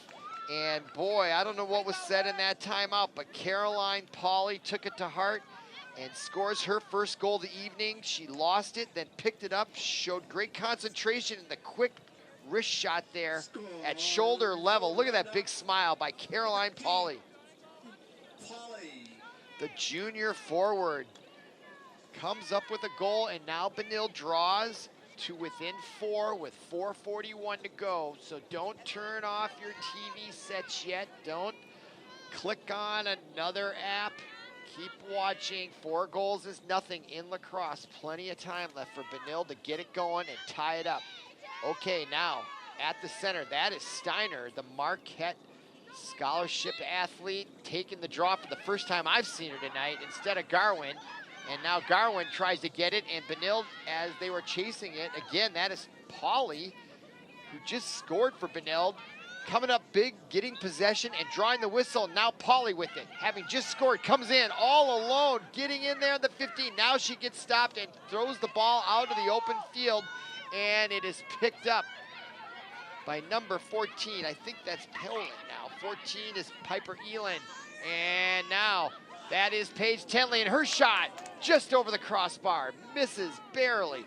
And boy, I don't know what was said in that timeout, but Caroline Paulie took it to heart and scores her first goal of the evening. She lost it, then picked it up, showed great concentration in the quick wrist shot there at shoulder level. Look at that big smile by Caroline Paulie. The junior forward comes up with a goal, and now Benilde draws to within 4 with 4:41 to go. So don't turn off your TV sets yet. Don't click on another app. Keep watching. 4 goals is nothing in lacrosse. Plenty of time left for Benilde to get it going and tie it up. Okay, now at the center, that is Steiner, the Marquette scholarship athlete, taking the draw for the first time I've seen her tonight instead of Garwin. And now Garwin tries to get it, and Benilde, as they were chasing it, again, that is Paulie, who just scored for Benilde, coming up big, getting possession and drawing the whistle. Now Paulie with it, having just scored, comes in all alone, getting in there at the 15. Now she gets stopped and throws the ball out of the open field, and it is picked up by number 14. I think that's Pelin now. 14 is Piper Elin, and now that is Paige Tenley, and her shot just over the crossbar, misses barely.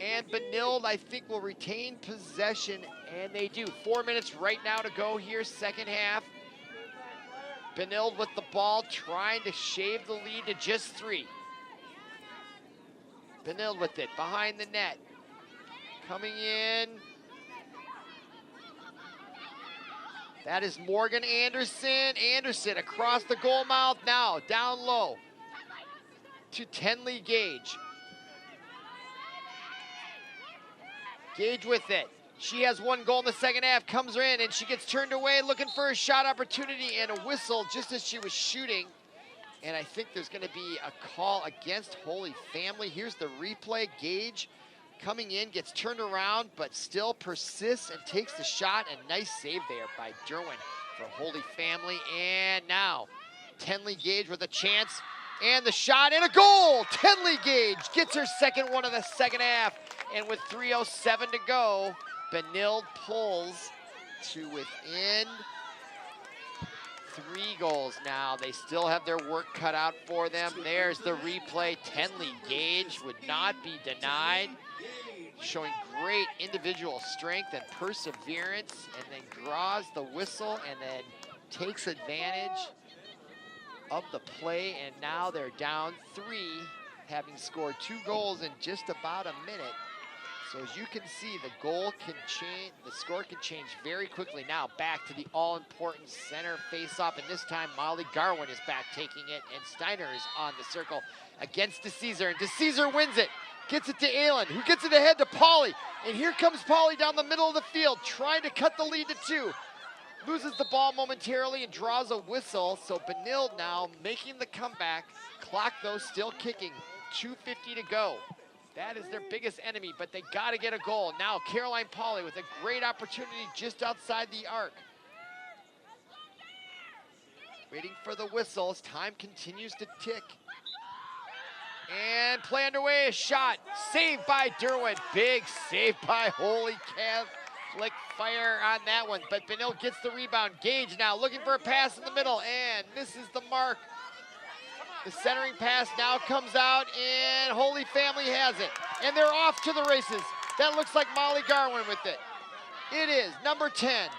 And Benilde, I think, will retain possession, and they do. 4 minutes right now to go here, second half. Benilde with the ball, trying to shave the lead to just 3. Benilde with it, behind the net. Coming in. That is Morgan Anderson. Anderson across the goal mouth now, down low to Tenley Gage. Gage with it. She has 1 goal in the second half, comes in, and she gets turned away looking for a shot opportunity and a whistle just as she was shooting. And I think there's going to be a call against Holy Family. Here's the replay. Gage coming in, gets turned around, but still persists and takes the shot. And nice save there by Derwin for Holy Family. And now Tenley Gage with a chance. And the shot and a goal! Tenley Gage gets her second one of the second half. And with 3:07 to go, Benilde pulls to within 3 goals now. They still have their work cut out for them. There's the replay. Tenley Gage would not be denied. Showing great individual strength and perseverance, and then draws the whistle and then takes advantage of the play. And now they're down 3, having scored 2 goals in just about a minute. So as you can see, the goal can change, the score can change very quickly. Now back to the all-important center face-off, and this time Molly Garwin is back taking it, and Steiner is on the circle against DeCesar, and DeCesar wins it. Gets it to Aylan, who gets it ahead to Pauly, and here comes Pauly down the middle of the field, trying to cut the lead to 2. Loses the ball momentarily and draws a whistle, so Benilde now making the comeback. Clock, though, still kicking. 2:50 to go. That is their biggest enemy, but they got to get a goal. Now Caroline Pauly with a great opportunity just outside the arc. Waiting for the whistle as time continues to tick. And play underway, a shot. Saved by Derwin. Big save by Holy Catholic Fire on that one. But Benilde gets the rebound. Gage now looking for a pass in the middle and misses the mark. The centering pass now comes out, and Holy Family has it. And they're off to the races. That looks like Molly Garwin with it. It is number 10,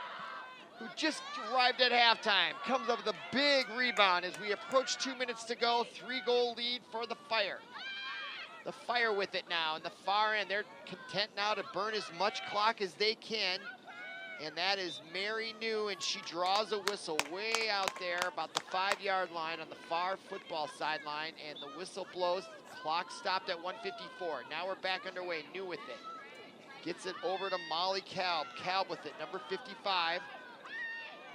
who just arrived at halftime. Comes up with a big rebound as we approach 2 minutes to go. 3-goal lead for the Fire. The Fire with it now in the far end. They're content now to burn as much clock as they can. And that is Mary New, and she draws a whistle way out there about the 5-yard line on the far football sideline, and the whistle blows. Clock stopped at 1:54. Now we're back underway. New with it. Gets it over to Molly Kalb. Kalb with it, number 55.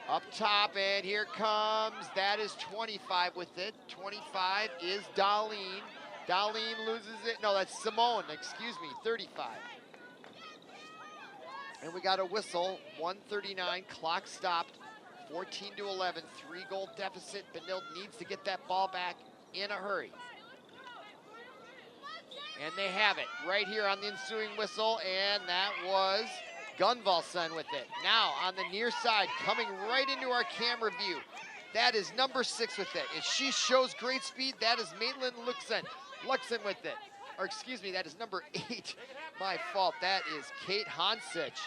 Up top, and here comes, that is 25 with it. 25 is Darlene. Darlene loses it. No, that's Simone, excuse me, 35. And we got a whistle, 1:39, clock stopped, 14-11, 3-goal deficit. Benilde needs to get that ball back in a hurry. And they have it right here on the ensuing whistle, and that was Gunvalson with it. Now on the near side, coming right into our camera view, that is number 6 with it. If she shows great speed, that is Maitland Luxan. Luxan with it. Or excuse me, that is number 8. My fault, that is Kate Hansich.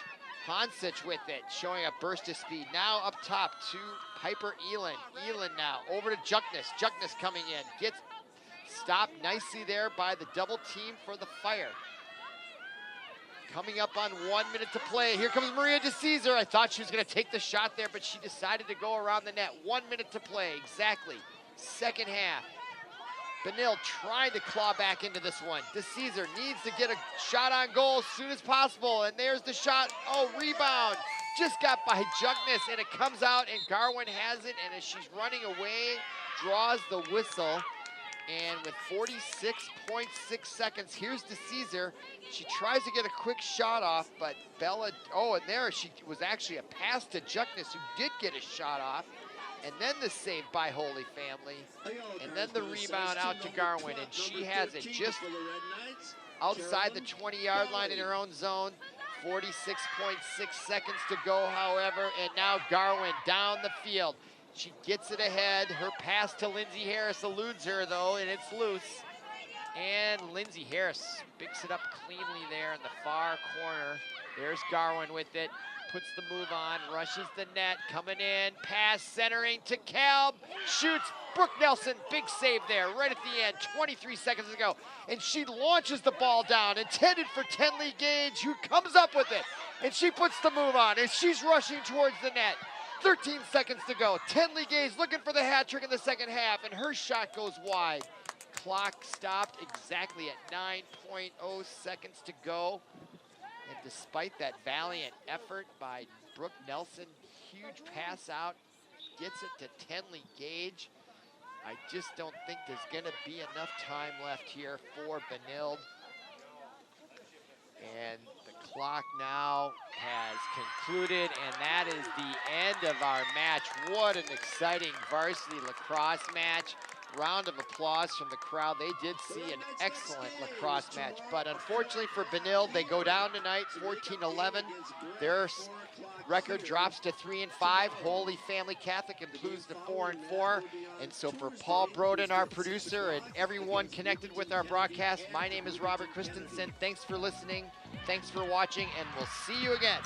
Hansich with it, showing a burst of speed. Now up top to Piper Elin. Elin now over to Juckness. Juckness coming in, gets stopped nicely there by the double team for the Fire. Coming up on 1 minute to play. Here comes Maria DeCesar. I thought she was gonna take the shot there, but she decided to go around the net. 1 minute to play, exactly. Second half. Benilde trying to claw back into this one. DeCesar needs to get a shot on goal as soon as possible, and there's the shot. Oh, rebound. Just got by Juckness, and it comes out, and Garwin has it, and as she's running away, draws the whistle. And with 46.6 seconds, here's DeCesar. She tries to get a quick shot off, but Bella, oh, and there she was actually a pass to Juckness, who did get a shot off. And then the save by Holy Family. And then the rebound out to Garwin, and she has it just outside the 20-yard line in her own zone. 46.6 seconds to go, however, and now Garwin down the field. She gets it ahead. Her pass to Lindsay Harris eludes her, though, and it's loose. And Lindsay Harris picks it up cleanly there in the far corner. There's Garwin with it. Puts the move on, rushes the net, coming in, pass centering to Kalb, shoots, Brooke Nelson, big save there, right at the end, 23 seconds to go. And she launches the ball down, intended for Tenley Gage, who comes up with it. And she puts the move on, and she's rushing towards the net. 13 seconds to go. Tenley Gage looking for the hat trick in the second half, and her shot goes wide. Clock stopped exactly at 9.0 seconds to go. And despite that valiant effort by Brooke Nelson, huge pass out, gets it to Tenley Gage. I just don't think there's gonna be enough time left here for Benilde. And the clock now has concluded, and that is the end of our match. What an exciting varsity lacrosse match. Round of applause from the crowd. They did see an excellent lacrosse match, but unfortunately for Benilde, they go down tonight 14-11. Their record drops to 3-5. Holy Family Catholic improves to 4-4. And so for Paul Broden, our producer, and everyone connected with our broadcast, my name is Robert Christensen. Thanks for listening. Thanks for watching, and we'll see you again.